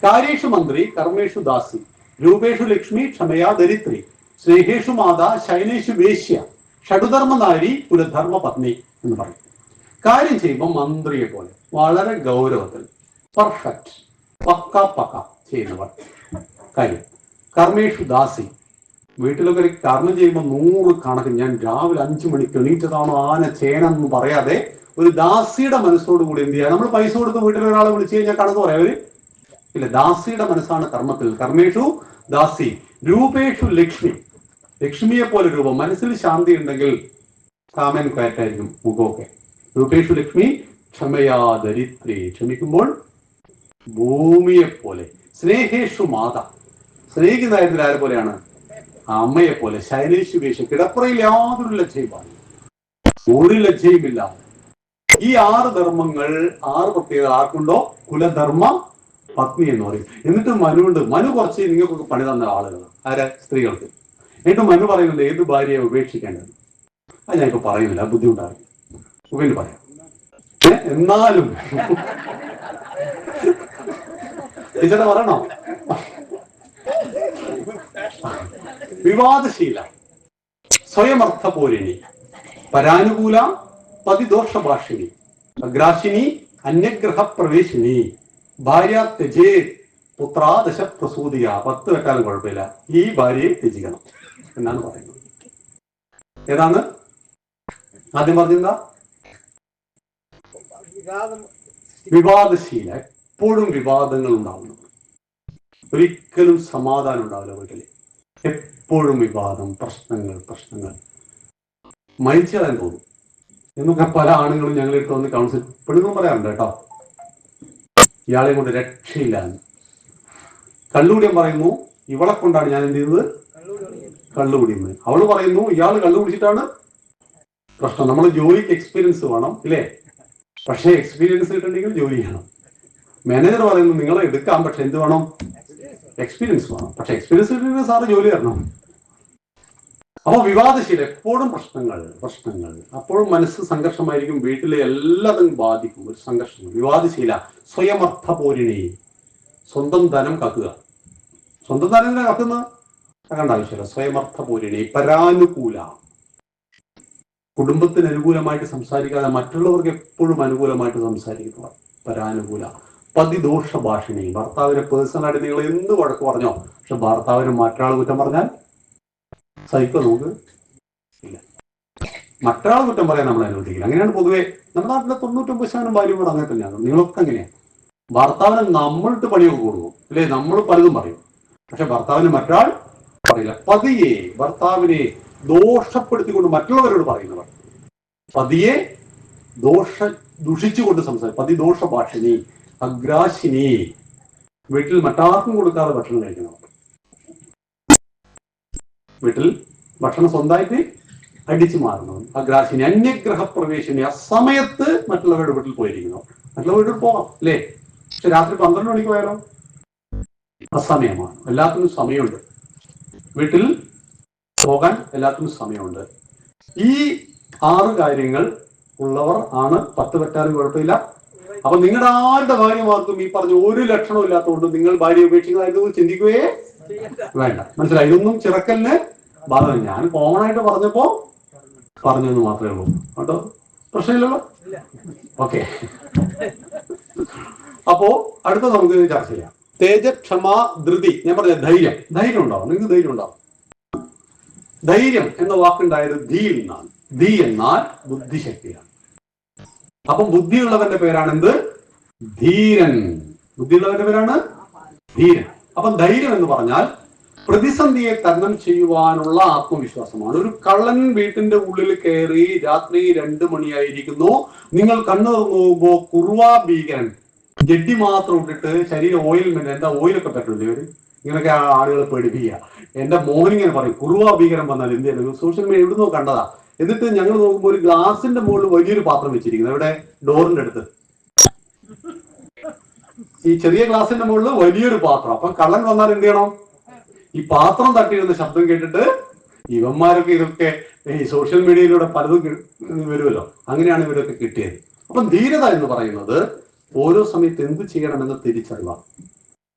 കാര്യേഷു മന്ത്രി, കർമ്മേഷു ദാസി, രൂപേഷു ലക്ഷ്മി, ക്ഷമയാ ദരിദ്രി, സ്നേഹേഷു മാതാ, ശൈനേഷു വേശ്യ, ഷഡുധർമ്മനാരി, കുലധർമ്മ പത്നി എന്ന് പറയും. കാര്യം ചെയ്യുമ്പോൾ മന്ത്രിയെ പോലെ വളരെ ഗൗരവത്തിൽ, പെർഫെക്റ്റ്, പക്ക ചെയ്യുന്നവർ കാര്യം. കർമ്മേഷു ദാസി, വീട്ടിലൊക്കെ ഒരു കർമ്മം ചെയ്യുമ്പോൾ 100 കണക്ക്. ഞാൻ രാവിലെ 5 മണിക്ക് എണീറ്റതാണോ ആന ചേനെന്ന് പറയാതെ ഒരു ദാസിയുടെ മനസ്സോട് കൂടി എന്ത് ചെയ്യുക? നമ്മൾ പൈസ കൊടുത്ത് വീട്ടിൽ ഒരാളെ വിളിച്ചു കഴിഞ്ഞാൽ കണക്ക് പറയാം അവര് ഇല്ല. ദാസിയുടെ മനസ്സാണ് കർമ്മത്തിൽ. കർമ്മേഷു ദാസി, രൂപേഷു ലക്ഷ്മി, ലക്ഷ്മിയെ പോലെ രൂപം. മനസ്സിൽ ശാന്തി ഉണ്ടെങ്കിൽ കാമൻ കയറ്റായിരിക്കും മുഖമൊക്കെ. രൂപേഷു ലക്ഷ്മി, ക്ഷമയാ ദരിദ്രി, ക്ഷമിക്കുമ്പോൾ ഭൂമിയെ പോലെ. സ്നേഹേഷു മാത, സ്നേഹിക്കുന്ന കാര്യത്തിൽ ആരെ പോലെയാണ്? അമ്മയെ പോലെ. ശൈലേഷു വേഷ, കിടപ്പറയിൽ യാതൊരു ലജ്ജയും പാടില്ല, ഒരു ലജ്ജയുമില്ല. ഈ 6 ധർമ്മങ്ങൾ, 6 പ്രത്യേകത ആർക്കുണ്ടോ? കുലധർമ്മ പത്നി എന്ന് പറയും. എന്നിട്ട് മനുണ്ട്. മനു കുറച്ച് നിങ്ങൾക്കൊക്കെ പണി തന്ന ആളുകൾ, ആരെ? സ്ത്രീകൾക്ക്. എന്നിട്ട് മനു പറയുന്നുണ്ട് ഏത് ഭാര്യയെ ഉപേക്ഷിക്കേണ്ടത്. അത് ഞാനിപ്പോ പറയുന്നില്ല, ബുദ്ധിമുട്ടാണ്, ഉപേന് പറയാം. എന്നാലും ടീച്ചറെ പറയണോ? വിവാദശീല, സ്വയമർത്ഥപോരിണി, പരാനുകൂല, പതിദോഷഭാഷിണി, അഗ്രാശിനി, അന്യഗ്രഹ പ്രവേശിനി, ഭാര്യ ത്യജേ പുത്രാദശ പ്രസൂതിക. 10 വെക്കാനും കുഴപ്പമില്ല, ഈ ഭാര്യയെ ത്യജിക്കണം എന്നാണ് പറയുന്നത്. ഏതാണ് ആദ്യം പറഞ്ഞ? വിവാദശീല. എപ്പോഴും വിവാദങ്ങൾ ഉണ്ടാവുന്നു, ഒരിക്കലും സമാധാനം ഉണ്ടാവില്ല വീട്ടില്. എപ്പോഴും വിവാദം, പ്രശ്നങ്ങൾ. മരിച്ചാൻ തോന്നും എന്നൊക്കെ പല ആണുങ്ങളും ഞങ്ങളെടുത്ത് വന്ന് കൗൺസിൽ പെണ്ണുങ്ങളും പറയാറുണ്ട് കേട്ടോ. ഇയാളെ കൊണ്ട് രക്ഷയില്ല എന്ന്. കള്ളുകുടിയൻ പറയുന്നു ഇവളെ കൊണ്ടാണ് ഞാൻ എന്ത് ചെയ്തത്, കള്ളുകുടിയുന്നത്. അവള് പറയുന്നു ഇയാൾ കള്ളു കുടിച്ചിട്ടാണ് പ്രശ്നം. നമ്മൾ ജോലിക്ക് എക്സ്പീരിയൻസ് വേണം ഇല്ലേ? പക്ഷേ എക്സ്പീരിയൻസ് കിട്ടണമെങ്കിൽ ജോലി ചെയ്യണം. മാനേജർ പറയുന്നു നിങ്ങളെ എടുക്കാം, പക്ഷെ എന്ത് വേണം? എക്സ്പീരിയൻസ് വേണം. പക്ഷെ എക്സ്പീരിയൻസ് കിട്ടണമെങ്കിൽ സാറ് ജോലി തരണം. അപ്പൊ വിവാദശീല, എപ്പോഴും പ്രശ്നങ്ങൾ. അപ്പോഴും മനസ്സ് സംഘർഷമായിരിക്കും, വീട്ടിലെ എല്ലാതും ബാധിക്കും, ഒരു സംഘർഷം. വിവാദശീല, സ്വയമർത്ഥപോരിണി, സ്വന്തം ധനം കക്കുക. സ്വന്തം ധനം കത്തുന്ന കണ്ട ആവശ്യമില്ല. സ്വയമർത്ഥപോരിണി, പരാനുകൂല, കുടുംബത്തിന് അനുകൂലമായിട്ട് സംസാരിക്കാതെ മറ്റുള്ളവർക്ക് എപ്പോഴും അനുകൂലമായിട്ട് സംസാരിക്കുക. പരാനുകൂല, പതിദോഷ ഭാഷിണി, ഭർത്താവിനെ പേഴ്സണലായിട്ട് നിങ്ങൾ എന്ത് വഴക്ക് പറഞ്ഞോ, പക്ഷെ ഭർത്താവിന് മറ്റൊരാൾ കുറ്റം പറഞ്ഞാൽ സഹിക്കോ? നമുക്ക് ഇല്ല. മറ്റൊരാൾ കുറ്റം പറയാൻ നമ്മൾ അനുവദിക്കില്ല. അങ്ങനെയാണ് പൊതുവെ നമ്മുടെ നാട്ടിലെ 99% ഭാര്യമാർ അങ്ങനെ തന്നെയാണ്. നിങ്ങളൊക്കെ അങ്ങനെയാണ്. ഭർത്താവിനെ നമ്മളിട്ട് പണിയൊക്കെ കൊടുക്കും അല്ലെ? നമ്മൾ പലതും പറയും, പക്ഷെ ഭർത്താവിന് മറ്റൊരാൾ പറയില്ല. പതിയെ ഭർത്താവിനെ ദോഷപ്പെടുത്തിക്കൊണ്ട് മറ്റുള്ളവരോട് പറയുന്നവർ, പതിയെ ദുഷിച്ചുകൊണ്ട് സംസാരിക്കും. പതിദോഷ ഭാഷിണി, അഗ്രാശിനി, വീട്ടിൽ മറ്റാർക്കും കൊടുക്കാതെ ഭക്ഷണം കഴിക്കുന്നവർ, വീട്ടിൽ ഭക്ഷണം സ്വന്തമായിട്ട് അടിച്ചു മാറുന്നവൻ. അഗ്രാശിനി, അന്യഗ്രഹ പ്രവേശിനി, അസമയത്ത് മറ്റുള്ളവരുടെ വീട്ടിൽ പോയിരിക്കുന്നു. മറ്റുള്ളവരുടെ വീട്ടിൽ പോകാം അല്ലേ? പക്ഷെ രാത്രി 12 മണിക്ക് പോയാലോ? അസമയമാണ്. എല്ലാത്തിനും സമയമുണ്ട്, വീട്ടിൽ പോകാൻ എല്ലാത്തിനും സമയമുണ്ട്. ഈ 6 കാര്യങ്ങൾ ഉള്ളവർ ആണ് 10 വെട്ടാനും കുഴപ്പമില്ല. അപ്പൊ നിങ്ങളുടെ ആരുടെ ഭാര്യമാർക്കും ഈ പറഞ്ഞ ഒരു ലക്ഷണവും ഇല്ലാത്തതുകൊണ്ട് നിങ്ങൾ ഭാര്യ ഉപേക്ഷിക്കുന്നതായിരുന്നു ചിന്തിക്കുകയേ വേണ്ട. മനസ്സിലായി? ഇതൊന്നും ചിറക്കലിന് ബാധകം. ഞാൻ കോമൺ ആയിട്ട് പറഞ്ഞെന്ന് മാത്രമേ ഉള്ളൂ കേട്ടോ. പ്രശ്നമില്ലല്ലോ? ഓക്കെ. അപ്പോ അടുത്ത നമുക്ക് ചർച്ച ചെയ്യാം. തേജ, ക്ഷമ, ധൃതി. ഞാൻ പറഞ്ഞ ധൈര്യം ഉണ്ടാവും. നിങ്ങൾക്ക് ധൈര്യം ഉണ്ടാവും. ധൈര്യം എന്ന വാക്കുണ്ടായത് ധീയിൽ നിന്നാണ്. ധീ എന്നാൽ ബുദ്ധിശക്തിയാണ്. അപ്പം ബുദ്ധിയുള്ളവന്റെ പേരാണ് എന്ത്? ധീരൻ. ബുദ്ധിയുള്ളവന്റെ പേരാണ് ധീരൻ. അപ്പം ധൈര്യം എന്ന് പറഞ്ഞാൽ പ്രതിസന്ധിയെ തരണം ചെയ്യുവാനുള്ള ആത്മവിശ്വാസമാണ്. ഒരു കള്ളൻ വീട്ടിന്റെ ഉള്ളിൽ കയറി രാത്രി 2 മണിയായിരിക്കുന്നു, നിങ്ങൾ കണ്ണു നോക്കുമ്പോ കുറുവാ ഭീകരൻ ജഡ്ഡി മാത്രം ഇട്ടിട്ട് ശരീരം ഓയിൽമെന്റ്, എന്താ ഓയിലൊക്കെ പറ്റില്ലേ ഇവര് ഇങ്ങനെയൊക്കെ ആളുകളെ പേടിപ്പിക്കുക. എന്റെ മോർണിംഗ് എന്ന് പറയും കുറുവാ ഭീകരൻ വന്നാൽ എന്ത് ചെയ്യുന്നത്? സോഷ്യൽ മീഡിയ എവിടുന്നോ കണ്ടതാ. എന്നിട്ട് ഞങ്ങൾ നോക്കുമ്പോൾ ഒരു ഗ്ലാസിന്റെ മുകളിൽ വലിയൊരു പാത്രം വെച്ചിരിക്കുന്നത്, ഇവിടെ ഡോറിന്റെ അടുത്ത്. ഈ ചെറിയ ഗ്ലാസിന്റെ മുകളിൽ വലിയൊരു പാത്രം. അപ്പൊ കള്ളൻ വന്നാൽ എന്ത് ചെയ്യണം? ഈ പാത്രം തട്ടിയിരുന്ന ശബ്ദം കേട്ടിട്ട് ഇവന്മാരൊക്കെ ഇതൊക്കെ ഈ സോഷ്യൽ മീഡിയയിലൂടെ പലതും വരുമല്ലോ, അങ്ങനെയാണ് ഇവരൊക്കെ കിട്ടിയത്. അപ്പം ധീരത എന്ന് പറയുന്നത് ഓരോ സമയത്ത് എന്ത് ചെയ്യണമെന്ന് തിരിച്ചറിവാണ്.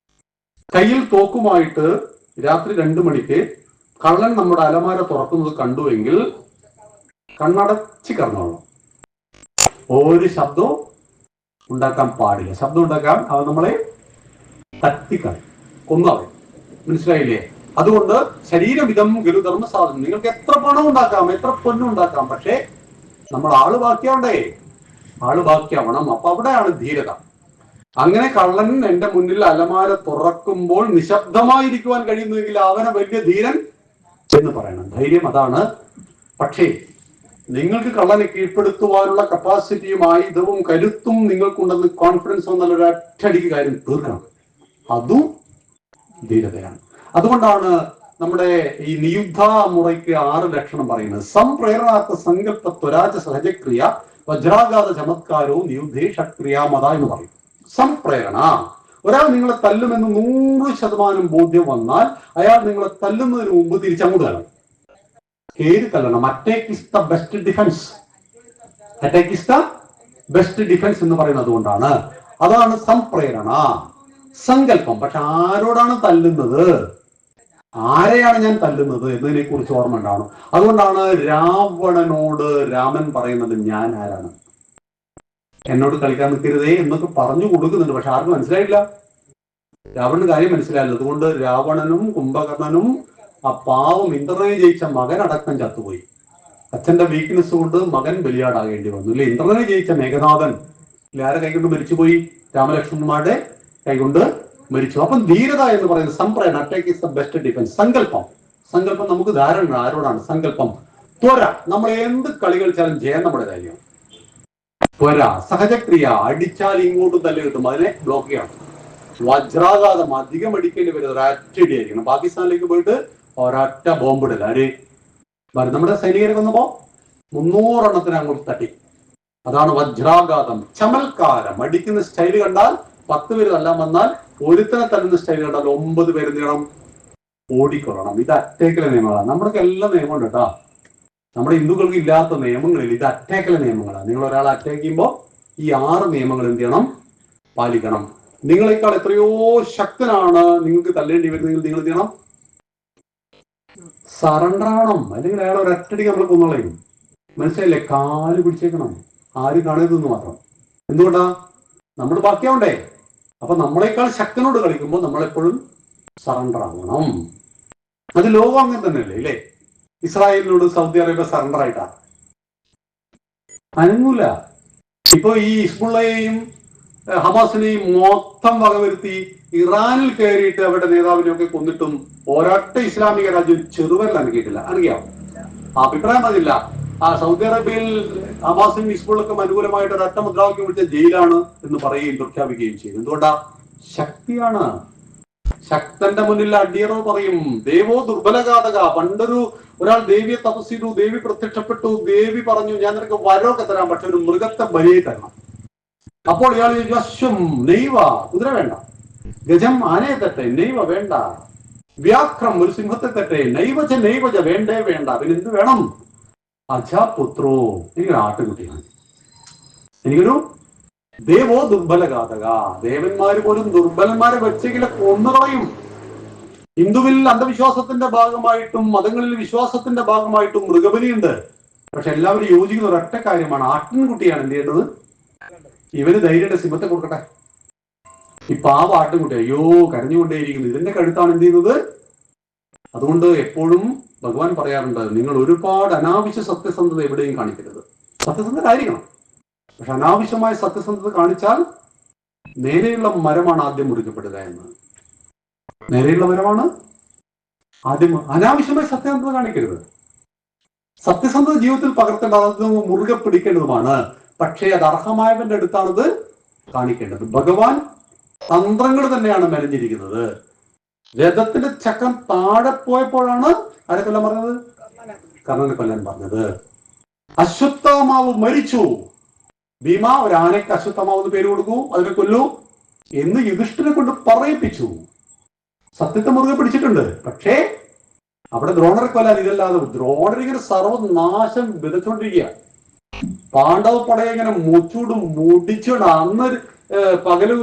കയ്യിൽ തോക്കുമായിട്ട് രാത്രി 2 മണിക്ക് കള്ളൻ നമ്മുടെ അലമാര തുറക്കുന്നത് കണ്ടുവെങ്കിൽ കണ്ണടച്ച് കിടന്നോളണം. ഒരു ശബ്ദവും ഉണ്ടാക്കാൻ പാടില്ല. ശബ്ദം ഉണ്ടാക്കാൻ അവൻ നമ്മളെ തട്ടിക്കളയും, കൊന്നളയും. മനസ്സിലായില്ലേ? അതുകൊണ്ട് ശരീരമിതം ഗുരുധർമ്മ സാധനം. നിങ്ങൾക്ക് എത്ര പണം ഉണ്ടാക്കാം, എത്ര പൊന്നും ഉണ്ടാക്കാം, പക്ഷേ നമ്മൾ ആള് ബാക്കിയാവണ്ടേ? ആള് ബാക്കിയാവണം. അപ്പൊ അവിടെയാണ് ധീരത. അങ്ങനെ കള്ളൻ എന്റെ മുന്നിൽ അലമാര തുറക്കുമ്പോൾ നിശബ്ദമായിരിക്കുവാൻ കഴിയുന്നുവെങ്കിൽ അവനെ വലിയ ധീരൻ എന്ന് പറയണം. ധൈര്യം അതാണ്. പക്ഷേ നിങ്ങൾക്ക് കള്ളനെ കീഴ്പ്പെടുത്തുവാനുള്ള കപ്പാസിറ്റിയും ആയുധവും കരുത്തും നിങ്ങൾക്കുണ്ടെന്ന് കോൺഫിഡൻസ് വന്നാൽ ഒരു ഒറ്റയടിക്ക് കാര്യം തീർക്കണം. അതും ധീരതയാണ്. അതുകൊണ്ടാണ് നമ്മുടെ ഈ നിയുദ്ധ മുറയ്ക്ക് 6 ലക്ഷണം പറയുന്നത്. സംപ്രേരണാർത്ഥ സങ്കല്പ ത്വരാജ സഹജക്രിയ വജ്രാഘാത ചമത്കാരവും നിയുദ്ധേ ഷക്രിയാമത എന്ന് പറയും. സംപ്രേരണ, ഒരാൾ നിങ്ങളെ തല്ലുമെന്ന് 100% ബോധ്യം വന്നാൽ അയാൾ നിങ്ങളെ തല്ലുന്നതിന് മുമ്പ് തിരിച്ചങ്ങോട്ട് തരണം. കേറി തല്ലണം. Attack is the best defence. Attack is the best defence എന്ന് പറയുന്നത് അതുകൊണ്ടാണ്. അതാണ് സംപ്രേരണ. സങ്കല്പം. പക്ഷെ ആരോടാണ് തല്ലുന്നത്, ആരെയാണ് ഞാൻ തല്ലുന്നത് എന്നതിനെ കുറിച്ച് ഓർമ്മ ഉണ്ടാവണം. അതുകൊണ്ടാണ് രാവണനോട് രാമൻ പറയുന്നത് ഞാൻ ആരാണ്, എന്നോട് കളിക്കാൻ നിൽക്കരുതേ എന്നൊക്കെ പറഞ്ഞു കൊടുക്കുന്നുണ്ട്. പക്ഷെ ആർക്കും മനസ്സിലായില്ല. രാവണന് കാര്യം മനസ്സിലായില്ല. അതുകൊണ്ട് രാവണനും കുംഭകർണനും ആ പാവം ഇന്ദ്രനെ ജയിച്ച മകനടക്കം ചത്തുപോയി. അച്ഛന്റെ വീക്ക്നെസ് കൊണ്ട് മകൻ ബലിയാടാകേണ്ടി വന്നു. ഇല്ല, ഇന്ദ്രനെ ജയിച്ച മേഘനാഥൻ ആരെ കൈകൊണ്ട് മരിച്ചുപോയി? രാമലക്ഷ്മണന്മാരുടെ കൈകൊണ്ട് മരിച്ചു. അപ്പം ധീരത എന്ന് പറയുന്നത് സംപ്രേരണ, attack is the best defence. സങ്കല്പം. സങ്കല്പം നമുക്ക് ധാരണ ആരോടാണ്? സങ്കല്പം. ത്വര, നമ്മൾ എന്ത് കളി കളിച്ചാലും ജയം നമ്മുടെ കാര്യമാണ്. ത്വര. സഹജക്രിയ, അടിച്ചാൽ ഇങ്ങോട്ടും തല്ല് കിട്ടും, അതിനെ ബ്ലോക്ക് ചെയ്യണം. വജ്രാഘാതം, അധികം അടിക്കേണ്ടി വരും, ഒരൊറ്റടി ആയിരിക്കണം. പാകിസ്ഥാനിലേക്ക് പോയിട്ട് ഒരൊറ്റ ബോംബിടില്ല. ആര്? നമ്മുടെ സൈനികരെ വന്നപ്പോ 300 എണ്ണത്തിന് അങ്ങോട്ട് തട്ടി. അതാണ് വജ്രാഘാതം. ചമൽക്കാരം, അടിക്കുന്ന സ്റ്റൈല് കണ്ടാൽ 10 പേര് തല്ലാൻ വന്നാൽ ഒരുത്തനെ തല്ലുന്ന സ്റ്റൈൽ കണ്ടാൽ 9 പേര് എന്ത് ചെയ്യണം? ഓടിക്കൊള്ളണം. ഇത് അറ്റാക്കിലെ നിയമങ്ങളാണ്. നമ്മുടെയൊക്കെ എല്ലാ നിയമമുണ്ട് കേട്ടോ. നമ്മുടെ ഹിന്ദുക്കൾക്ക് ഇല്ലാത്ത നിയമങ്ങളിൽ ഇത് അറ്റാക്കിലെ നിയമങ്ങളാണ്. നിങ്ങൾ ഒരാളെ അറ്റാക്ക് ചെയ്യുമ്പോൾ ഈ 6 നിയമങ്ങൾ എന്ത് ചെയ്യണം? പാലിക്കണം. നിങ്ങളെക്കാൾ എത്രയോ ശക്തനാണ് നിങ്ങൾക്ക് തല്ലേണ്ടി വരുന്നെങ്കിൽ നിങ്ങൾ എന്ത് ചെയ്യണം? സറണ്ടർ ആവണം. അല്ലെങ്കിൽ അയാൾ ഒരൊറ്റടിക്ക് നമ്മൾ കൊന്നുകളയും. മനസ്സിലായില്ലേ? കാല് പിടിച്ചേക്കണം, ആരും കാണരുതെന്ന് മാത്രം. എന്തുകൊണ്ടാ? നമ്മൾ ബാക്കിയാവണ്ടേ. അപ്പൊ നമ്മളെക്കാൾ ശക്തനോട് കളിക്കുമ്പോൾ നമ്മളെപ്പോഴും സറണ്ടർ ആവണം. അത് ലോകം അങ്ങനെ തന്നെയല്ലേ ഇല്ലേ? ഇസ്രായേലിനോട് സൗദി അറേബ്യ സറണ്ടർ ആയിട്ടാ അനങ്ങൂല. ഇപ്പൊ ഈ ഹിസ്ബുള്ളയെയും ഹമാസിനെയും മൊത്തം വകവരുത്തി ഇറാനിൽ കയറിയിട്ട് അവരുടെ നേതാവിനെയൊക്കെ കൊന്നിട്ടും ഒരൊറ്റ ഇസ്ലാമിക രാജ്യം ചെറുവല്ല അനക്കിയിട്ടില്ല. അറിയാം, അഭിപ്രായം അതില്ല. ആ സൗദി അറേബ്യയിൽ ഹമാസിനും ഹിസ്ബുള്ളക്കും അനുകൂലമായിട്ട് ഒരൊറ്റ മുദ്രാവാക്യം വിളിച്ച ജയിലാണ് എന്ന് പറയുകയും പ്രഖ്യാപിക്കുകയും ചെയ്തു. എന്തുകൊണ്ടാ? ശക്തിയാണ്. ശക്തന്റെ മുന്നിൽ അടിയറോ പറയും. ദേവോ ദുർബലഘാതക. ഒരാൾ ദേവിയെ തപസ് ചെയ്തു, ദേവി പ്രത്യക്ഷപ്പെട്ടു, ദേവി പറഞ്ഞു ഞാൻ നിനക്ക് വരമൊക്കെ തരാം, പക്ഷെ ഒരു മൃഗത്തെ ബലിയെ തരണം. അപ്പോൾ ഇയാൾ ചോദിച്ചു അശ്വം നെയ്വ, കുതിര വേണ്ട. ഗജം, ആനയെ തട്ടെ, നെയ്വ വേണ്ട. വ്യാഘ്രം, ഒരു സിംഹത്തെ തട്ടെ, നൈവജ നൈവജ, വേണ്ടേ വേണ്ട. പിന്നെ എന്ത് വേണം? അജാപുത്രോ, എനിക്കൊരു ആട്ടുകുട്ടിയാണ്. എനിക്കൊരു ദേവോ ദുർബലഘാതക. ദേവന്മാര് പോലും ദുർബലന്മാരെ വെച്ചെങ്കിലെ കൊന്നുകളയും. ഹിന്ദുവിൽ അന്ധവിശ്വാസത്തിന്റെ ഭാഗമായിട്ടും മതങ്ങളിൽ വിശ്വാസത്തിന്റെ ഭാഗമായിട്ടും മൃഗബലിയുണ്ട്. പക്ഷെ എല്ലാവരും യോജിക്കുന്ന ഒരൊറ്റ കാര്യമാണ്, ആട്ടിൻകുട്ടിയാണ് എന്ത് ചെയ്യേണ്ടത്? ഇവന് ധൈര്യയുടെ സിംഹത്തെ കൊടുക്കട്ടെ. ഈ പാവ ആട്ടിൻകുട്ടി അയ്യോ കരഞ്ഞുകൊണ്ടേയിരിക്കുന്നു, ഇതിന്റെ കഴുത്താണ് എന്ത് ചെയ്യുന്നത്? അതുകൊണ്ട് എപ്പോഴും ഭഗവാൻ പറയാറുണ്ട്, നിങ്ങൾ ഒരുപാട് അനാവശ്യ സത്യസന്ധത എവിടെയും കാണിക്കരുത്. സത്യസന്ധരായിരിക്കണം, പക്ഷെ അനാവശ്യമായ സത്യസന്ധത കാണിച്ചാൽ നേരെയുള്ള മരമാണ് ആദ്യം മുറിക്കപ്പെടുക എന്ന്. നേരെയുള്ള മരമാണ് ആദ്യം. അനാവശ്യമായ സത്യസന്ധത കാണിക്കരുത്. സത്യസന്ധത ജീവിതത്തിൽ പകർത്തേണ്ടത്, അത് മുറുകെ പിടിക്കേണ്ടതുമാണ്. പക്ഷേ അത് അർഹമായവന്റെ അടുത്താണത് കാണിക്കേണ്ടത്. ഭഗവാൻ തന്ത്രങ്ങൾ തന്നെയാണ് മെനഞ്ഞിരിക്കുന്നത്. രഥത്തിന്റെ ചക്രം താഴെ പോയപ്പോഴാണ് ആരെ കൊല്ലാൻ പറഞ്ഞത്? കർണനെ കൊല്ലാൻ പറഞ്ഞത്. അശ്വത്ഥമാവ് മരിച്ചു. ഭീമ ഒരു ആനയ്ക്ക് അശ്വത്ഥമാവെന്ന് പേര് കൊടുക്കൂ, അതിനെ കൊല്ലൂ എന്ന് യുധിഷ്ഠിരനെ കൊണ്ട് പറയിപ്പിച്ചു. സത്യത്തെ മുറുകെ പിടിച്ചിട്ടുണ്ട്. പക്ഷേ അവിടെ ദ്രോണരെ കൊല്ലാൻ ഇതല്ലാതെ ദ്രോണരിങ്ങനെ സർവനാശം വിതച്ചോണ്ടിരിക്കുക. പാണ്ഡവ പടയെ ഇങ്ങനെ മുച്ചൂടും മുടിച്ചോണ്ട് അന്ന് പകലും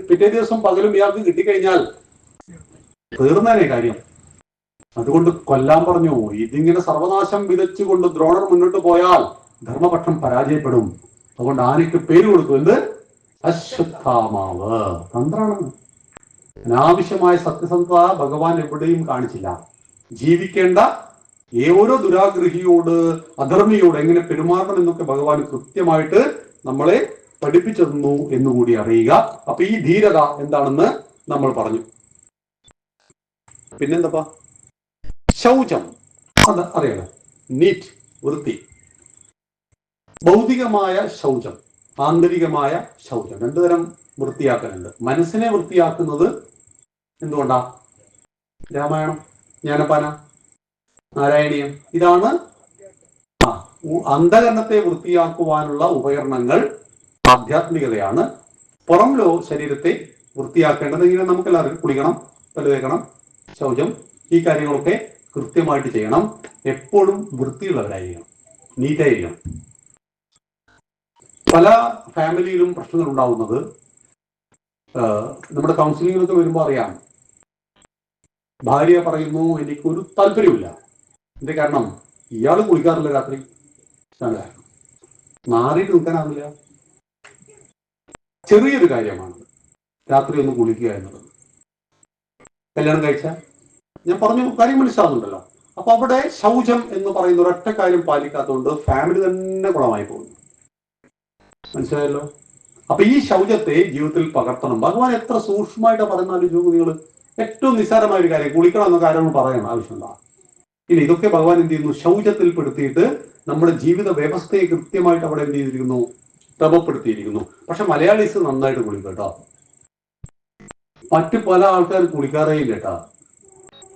പിറ്റേ ദിവസം പകലും ഇയാൾക്ക് കിട്ടിക്കഴിഞ്ഞാൽ തീർന്നേനെ കാര്യം. അതുകൊണ്ട് കൊല്ലാൻ പറഞ്ഞു. ഇതിങ്ങനെ സർവനാശം വിതച്ചുകൊണ്ട് ദ്രോണർ മുന്നോട്ട് പോയാൽ ധർമ്മപക്ഷം പരാജയപ്പെടും. അതുകൊണ്ട് ആനയ്ക്ക് പേര് കൊടുത്തു. എന്ത്? അശ്വത്ഥാമാവ്. തന്ത്രാണ്. അനാവശ്യമായ സത്യസന്ധത ഭഗവാൻ എവിടെയും കാണിച്ചില്ല. ജീവിക്കേണ്ട ഓരോ ദുരാഗ്രഹിയോട് അധർമ്മിയോട് എങ്ങനെ പെരുമാറണം എന്നൊക്കെ ഭഗവാൻ കൃത്യമായിട്ട് നമ്മളെ പഠിപ്പിച്ചിരുന്നു എന്നുകൂടി അറിയുക. അപ്പൊ ഈ ധീരത എന്താണെന്ന് നമ്മൾ പറഞ്ഞു. പിന്നെന്താ? ശൗചം, അത് അറിയാലോ. നീറ്റ്, വൃത്തി. ഭൗതികമായ ശൗചം, ആന്തരികമായ ശൗചം. രണ്ടുതരം വൃത്തിയാക്കലുണ്ട്. മനസ്സിനെ വൃത്തിയാക്കുന്നത് എന്തുകൊണ്ടാ? രാമായണം, ജ്ഞാനപ്പാന, നാരായണീയം. ഇതാണ് അന്ധകരണത്തെ വൃത്തിയാക്കുവാനുള്ള ഉപകരണങ്ങൾ. ആധ്യാത്മികതയാണ്. പുറം ശരീരത്തെ വൃത്തിയാക്കേണ്ടത് ഇങ്ങനെ നമുക്കെല്ലാവർക്കും കുളിക്കണം, പല്ല് തേക്കണം, ശൗചം, ഈ കാര്യങ്ങളൊക്കെ കൃത്യമായിട്ട് ചെയ്യണം. എപ്പോഴും വൃത്തിയുള്ളവരായിരിക്കണം, നീറ്റായിരിക്കണം. പല ഫാമിലിയിലും പ്രശ്നങ്ങൾ ഉണ്ടാവുന്നത് നമ്മുടെ കൗൺസിലിങ്ങിലൊക്കെ വരുമ്പോൾ അറിയാം. ഭാര്യ പറയുന്നു എനിക്കൊരു താല്പര്യമില്ല. എന്റെ കാരണം ഇയാൾ കുളിക്കാറില്ല രാത്രി, മാറിയിട്ട് നിൽക്കാനാവില്ല. ചെറിയൊരു കാര്യമാണ് രാത്രി ഒന്ന് കുളിക്കുക എന്നുള്ളത്. കല്യാണം കഴിച്ച ഞാൻ പറഞ്ഞു കാര്യം മനസ്സിലാവുന്നുണ്ടല്ലോ. അപ്പൊ അവിടെ ശൗചം എന്ന് പറയുന്ന ഒരൊറ്റ കാര്യം പാലിക്കാത്തതുകൊണ്ട് ഫാമിലി തന്നെ കുളമായി പോകുന്നു. മനസ്സിലായല്ലോ? അപ്പൊ ഈ ശൗചത്തെ ജീവിതത്തിൽ പകർത്തണം. ഭഗവാൻ എത്ര സൂക്ഷ്മമായിട്ട് പറയുന്നാലും നിങ്ങൾ ഏറ്റവും നിസ്സാരമായ ഒരു കാര്യം കുളിക്കണം എന്ന കാര്യങ്ങൾ പറയണം ആവശ്യമില്ല. ഇനി ഇതൊക്കെ ഭഗവാൻ എന്ത് ചെയ്യുന്നു? ശൗചത്തിൽ പെടുത്തിയിട്ട് നമ്മുടെ ജീവിത വ്യവസ്ഥയെ കൃത്യമായിട്ട് അവിടെ എന്ത് ചെയ്തിരിക്കുന്നു? ക്രമപ്പെടുത്തിയിരിക്കുന്നു. പക്ഷെ മലയാളീസ് നന്നായിട്ട് കുളിക്കും കേട്ടോ. മറ്റു പല ആൾക്കാർ കുളിക്കാറേ ഇല്ല കേട്ടോ.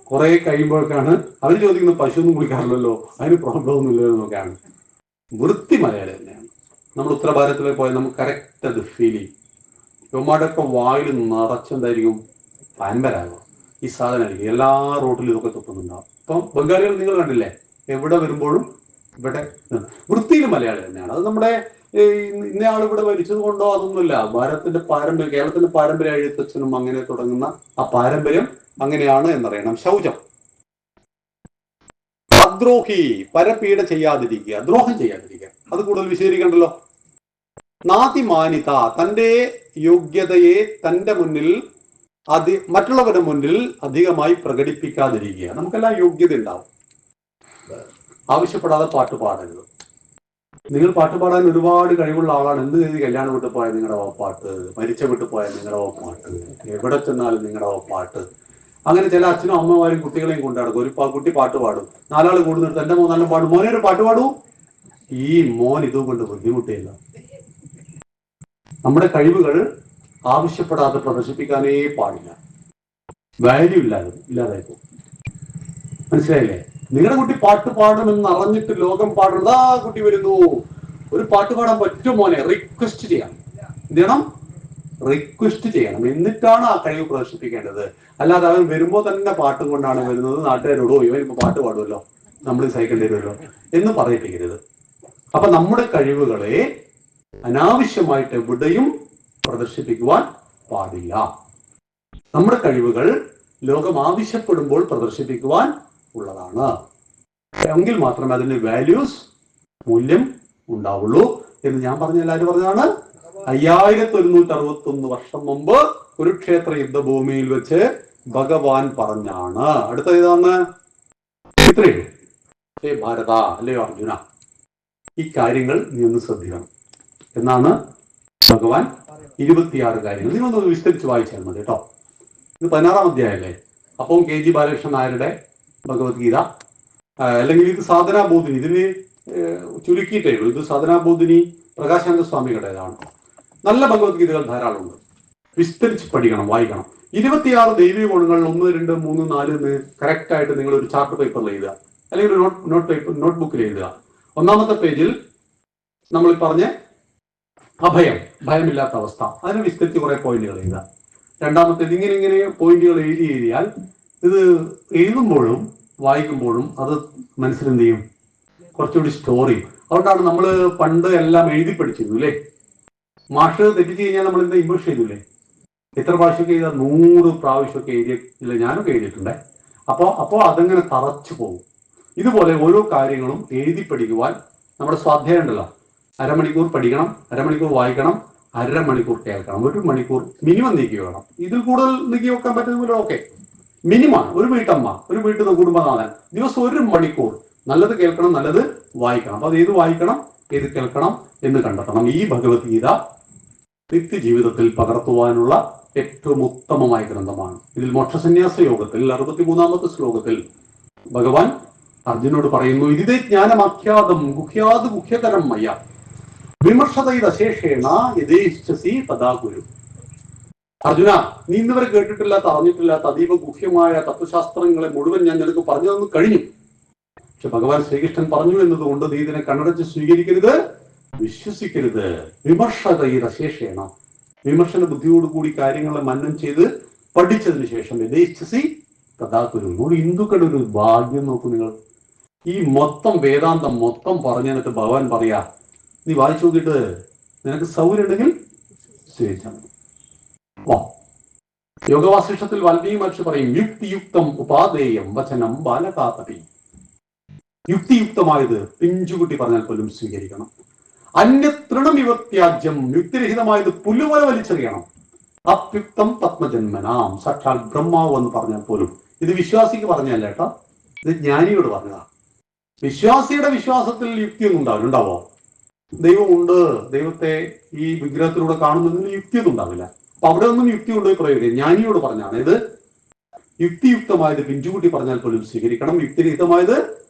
കുറെ കഴിയുമ്പോഴൊക്കെയാണ് അവർ ചോദിക്കുന്നത് പശുവൊന്നും കുളിക്കാറില്ലല്ലോ, അതിന് പ്രോബ്ലം ഒന്നും ഇല്ലല്ലോ എന്നൊക്കെയാണ്. വൃത്തി മലയാളി തന്നെയാണ്. നമ്മൾ ഉത്തരഭാരതത്തിലേക്ക് പോയാൽ നമുക്ക് കറക്റ്റ് അത് ഫീൽ ചെയ്യും. ഇവന്മാരുടെയൊക്കെ വായിൽ നിറച്ചെന്തായിരിക്കും? പാൻപരാകും ഈ സാധനമായിരിക്കും. എല്ലാ റോട്ടിലും ഇതൊക്കെ തുപ്പുന്നുണ്ടാവും. ഇപ്പം ബംഗാളികൾ നിങ്ങൾ കണ്ടില്ലേ, എവിടെ വരുമ്പോഴും ഇവിടെ വൃത്തിയിൽ മലയാളി തന്നെയാണ്. അത് നമ്മുടെ ഇന്നയാൾ ഇവിടെ ഭരിച്ചത് കൊണ്ടോ അതൊന്നുമില്ല. ഭാരതത്തിന്റെ പാരമ്പര്യം, കേരളത്തിന്റെ പാരമ്പര്യ എഴുത്തച്ഛനും അങ്ങനെ തുടങ്ങുന്ന ആ പാരമ്പര്യം അങ്ങനെയാണ് എന്നറിയണം. ശൗചം. അദ്രോഹി, പരപീഡ ചെയ്യാതിരിക്കുക, ദ്രോഹം ചെയ്യാതിരിക്കുക. അത് കൂടുതൽ വിശദീകരിക്കണ്ടല്ലോ. നാതിമാനിത, തന്റെ യോഗ്യതയെ തന്റെ മുന്നിൽ മറ്റുള്ളവരുടെ മുന്നിൽ അധികമായി പ്രകടിപ്പിക്കാതിരിക്കുക. നമുക്കെല്ലാം യോഗ്യത ഉണ്ടാവും. ആവശ്യപ്പെടാതെ പാട്ട് പാടരുത്. നിങ്ങൾ പാട്ട് പാടാൻ ഒരുപാട് കഴിവുള്ള ആളാണ്. എന്ത് ചെയ്ത് കല്യാണം വിട്ടു പോയാൽ നിങ്ങളുടെ പാട്ട്, മരിച്ച വിട്ടു പോയാൽ നിങ്ങളുടെ പാട്ട്, എവിടെ ചെന്നാലും നിങ്ങളുടെ പാട്ട്. അങ്ങനെ ചില അച്ഛനും അമ്മമാരും കുട്ടികളെയും കൊണ്ടുനടക്കും. ഒരു കുട്ടി പാട്ട് പാടും, നാലാൾ കൂടുന്നിടത്ത് എന്റെ മോനെല്ലാം പാടും, മോനെ ഒരു പാട്ട് പാടൂ. ഈ മോൻ ഇതുകൊണ്ട് ബുദ്ധിമുട്ടില്ല. നമ്മുടെ കഴിവുകൾ ആവശ്യപ്പെടാതെ പ്രദർശിപ്പിക്കാനേ പാടില്ല. വാല്യൂ ഇല്ലാതായിപ്പോ. മനസ്സിലായില്ലേ? നിങ്ങളുടെ കുട്ടി പാട്ട് പാടണമെന്ന് അറിഞ്ഞിട്ട് ലോകം പാടുന്നത് ആ കുട്ടി വരുന്നു, ഒരു പാട്ട് പാടാൻ പറ്റും മോനെ, റിക്വസ്റ്റ് ചെയ്യണം. എന്ത് ചെയ്യണം? റിക്വസ്റ്റ് ചെയ്യണം. എന്നിട്ടാണ് ആ കഴിവ് പ്രദർശിപ്പിക്കേണ്ടത്. അല്ലാതെ അവൻ വരുമ്പോ തന്നെ പാട്ടും കൊണ്ടാണ് വരുന്നത്. നാട്ടുകാരോടോ ഇവൻ ഇപ്പൊ പാട്ട് പാടുമല്ലോ, നമ്മൾ സഹിക്കേണ്ടി വരുമല്ലോ എന്ന് പറയിപ്പിക്കരുത്. അപ്പൊ നമ്മുടെ കഴിവുകളെ അനാവശ്യമായിട്ട് എവിടെയും പ്രദർശിപ്പിക്കുവാൻ പാടില്ല. നമ്മുടെ കഴിവുകൾ ലോകം ആവശ്യപ്പെടുമ്പോൾ പ്രദർശിപ്പിക്കുവാൻ ഉള്ളതാണ്. എങ്കിൽ മാത്രമേ അതിന് വാല്യൂസ്, മൂല്യം ഉണ്ടാവുള്ളൂ എന്ന് ഞാൻ പറഞ്ഞ എല്ലാവരും പറഞ്ഞതാണ്. 5161 വർഷം മുമ്പ് കുരുക്ഷേത്ര യുദ്ധഭൂമിയിൽ വെച്ച് ഭഗവാൻ പറഞ്ഞാണ്. അടുത്ത ഇതാണ് ഇത്രയും. ഹേ ഭാരത, അല്ലയോ അർജുന, ഈ കാര്യങ്ങൾ നീ ഒന്ന് ശ്രദ്ധിക്കണം എന്നാണ് ഭഗവാൻ 26 കാര്യങ്ങൾ. നിങ്ങളൊന്ന് വിസ്തരിച്ച് വായിച്ചാൽ മതി കേട്ടോ. ഇത് 16-ാം അധ്യായമല്ലേ. അപ്പം KG ബാലകൃഷ്ണൻ നായരുടെ ഭഗവത്ഗീത, അല്ലെങ്കിൽ ഇത് സാധനാബോധിനി, ഇതിന് ചുരുക്കിയിട്ടേ ഉള്ളൂ. ഇത് സാധനാബോധിനി പ്രകാശാനന്ദ സ്വാമികളുടേതാണ്. നല്ല ഭഗവത്ഗീതകൾ ധാരാളമുണ്ട്. വിസ്തരിച്ച് പഠിക്കണം, വായിക്കണം. 26 ദൈവിക ഗുണങ്ങൾ 1, 2, 3, 4 എന്ന് കറക്റ്റ് ആയിട്ട് നിങ്ങൾ ഒരു ചാർട്ട് പേപ്പറിൽ എഴുതുക, അല്ലെങ്കിൽ ഒരു നോട്ട്ബുക്കിൽ എഴുതുക. 1-ാമത്തെ പേജിൽ നമ്മൾ പറഞ്ഞ അഭയം, ഭയമില്ലാത്ത അവസ്ഥ, അതിന് വിസ്തരിച്ച് കുറെ പോയിന്റുകൾ എഴുതുക. 2-ാമത്തേത് ഇങ്ങനെ പോയിന്റുകൾ എഴുതിയാൽ ഇത് എഴുതുമ്പോഴും വായിക്കുമ്പോഴും അത് മനസ്സിലെന്ത് ചെയ്യും? കുറച്ചുകൂടി സ്റ്റോറി. അതുകൊണ്ടാണ് നമ്മൾ പണ്ട് എല്ലാം എഴുതി പഠിച്ചിരുന്നു അല്ലേ? മാഷ് തെറ്റിച്ച് കഴിഞ്ഞാൽ നമ്മൾ എന്താ ഇംഗ്ലീഷ് ചെയ്തില്ലേ? എത്ര പ്രാവശ്യമൊക്കെ എഴുതാ? 100 പ്രാവശ്യമൊക്കെ എഴുതിയില്ല. ഞാനൊക്കെ എഴുതിയിട്ടുണ്ട്. അപ്പോൾ അതങ്ങനെ തറച്ചു പോകും. ഇതുപോലെ ഓരോ കാര്യങ്ങളും എഴുതി പഠിക്കുവാൻ നമ്മുടെ സ്വാധ്യായം ഉണ്ടല്ലോ. 1/2 മണിക്കൂർ പഠിക്കണം, 1/2 മണിക്കൂർ വായിക്കണം, 1/2 മണിക്കൂർ കേൾക്കണം, 1 മണിക്കൂർ മിനിമം നീക്കി വെക്കണം. ഇതിൽ കൂടുതൽ നീക്കി വെക്കാൻ പറ്റുന്നില്ല, ഓക്കെ. മിനിമം ഒരു വീട്ടമ്മ, ഒരു വീട്ടിൽ കുടുംബനാഥൻ ദിവസം 1 മണിക്കൂർ നല്ലത് കേൾക്കണം, നല്ലത് വായിക്കണം. അപ്പൊ അത് ഏത് വായിക്കണം, ഏത് കേൾക്കണം എന്ന് കണ്ടെത്തണം. ഈ ഭഗവത്ഗീത നിത്യജീവിതത്തിൽ പകർത്തുവാനുള്ള ഏറ്റവും ഉത്തമമായ ഗ്രന്ഥമാണ്. ഇതിൽ മോക്ഷസന്യാസ യോഗത്തിൽ 63-ാമത്തെ ശ്ലോകത്തിൽ ഭഗവാൻ അർജുനോട് പറയുന്നു, ഇതിതേ ജ്ഞാനമാഖ്യാതം ഗുഹ്യാത് ഗുഹ്യതരം മയ വിമർശതൈതശേഷേണ യഥേച്ഛസി തഥാ കുരു. അർജുന, നീ ഇന്നുവരെ കേട്ടിട്ടില്ലാത്ത, അറിഞ്ഞിട്ടില്ലാത്ത അതീവ ഗുഹ്യമായ തത്വശാസ്ത്രങ്ങളെ മുഴുവൻ ഞാൻ നിനക്ക് പറഞ്ഞു തന്നു കഴിഞ്ഞു. പക്ഷെ ഭഗവാൻ ശ്രീകൃഷ്ണൻ പറഞ്ഞു എന്നതുകൊണ്ട് നീ ഇതിനെ കണ്ണടച്ച് സ്വീകരിക്കരുത്, വിശ്വസിക്കരുത്. വിമർശകൈരശേഷേണ, വിമർശന ബുദ്ധിയോടുകൂടി കാര്യങ്ങളെ മനനം ചെയ്ത് പഠിച്ചതിന് ശേഷം യഥേച്ഛസി തഥാ കുരു. ഹിന്ദുക്കളുടെ ഒരു ഭാഗ്യം നോക്കൂ നിങ്ങൾ. ഈ മൊത്തം വേദാന്തം മൊത്തം പറഞ്ഞു എന്നിട്ട് ഭഗവാൻ പറയാ, നീ വായിച്ചു നോക്കിയിട്ട് നിനക്ക് സൗകര്യം ഉണ്ടെങ്കിൽ സ്വീകരിച്ചാൽ മതി. യോഗവാസിഷ്ടത്തിൽ വാൽമീകി മഹർഷി പറയും, യുക്തിയുക്തം ഉപാദേയം വചനം ബാലകാതപി. യുക്തിയുക്തമായത് പിഞ്ചുകുട്ടി പറഞ്ഞാൽ പോലും സ്വീകരിക്കണം. അന്യതൃണമിവത്യാജ്യം, യുക്തിരഹിതമായത് പുല്ലുപോലെ വലിച്ചെറിയണം. അപ്യുക്തം പത്മജന്മനാം, സാക്ഷാൽ ബ്രഹ്മാവ് എന്ന് പറഞ്ഞാൽ പോലും. ഇത് വിശ്വാസിക്ക് പറഞ്ഞല്ല കേട്ടോ, ഇത് ജ്ഞാനിയോട് പറഞ്ഞതാ. വിശ്വാസിയുടെ വിശ്വാസത്തിൽ യുക്തിയൊന്നും ഉണ്ടാവോ? ദൈവമുണ്ട്, ദൈവത്തെ ഈ വിഗ്രഹത്തിലൂടെ കാണുന്നതിന് യുക്തിയൊന്നും ഉണ്ടാവില്ല. അപ്പൊ അവിടെ ഒന്നും യുക്തി കൊണ്ട് പ്രയോഗിക്കുക. ജ്ഞാനിയോട് പറഞ്ഞാണ് ഇത്. യുക്തിയുക്തമായത് പിഞ്ചുകുട്ടി പറഞ്ഞാൽ പോലും സ്വീകരിക്കണം. യുക്തിരഹിതമായത്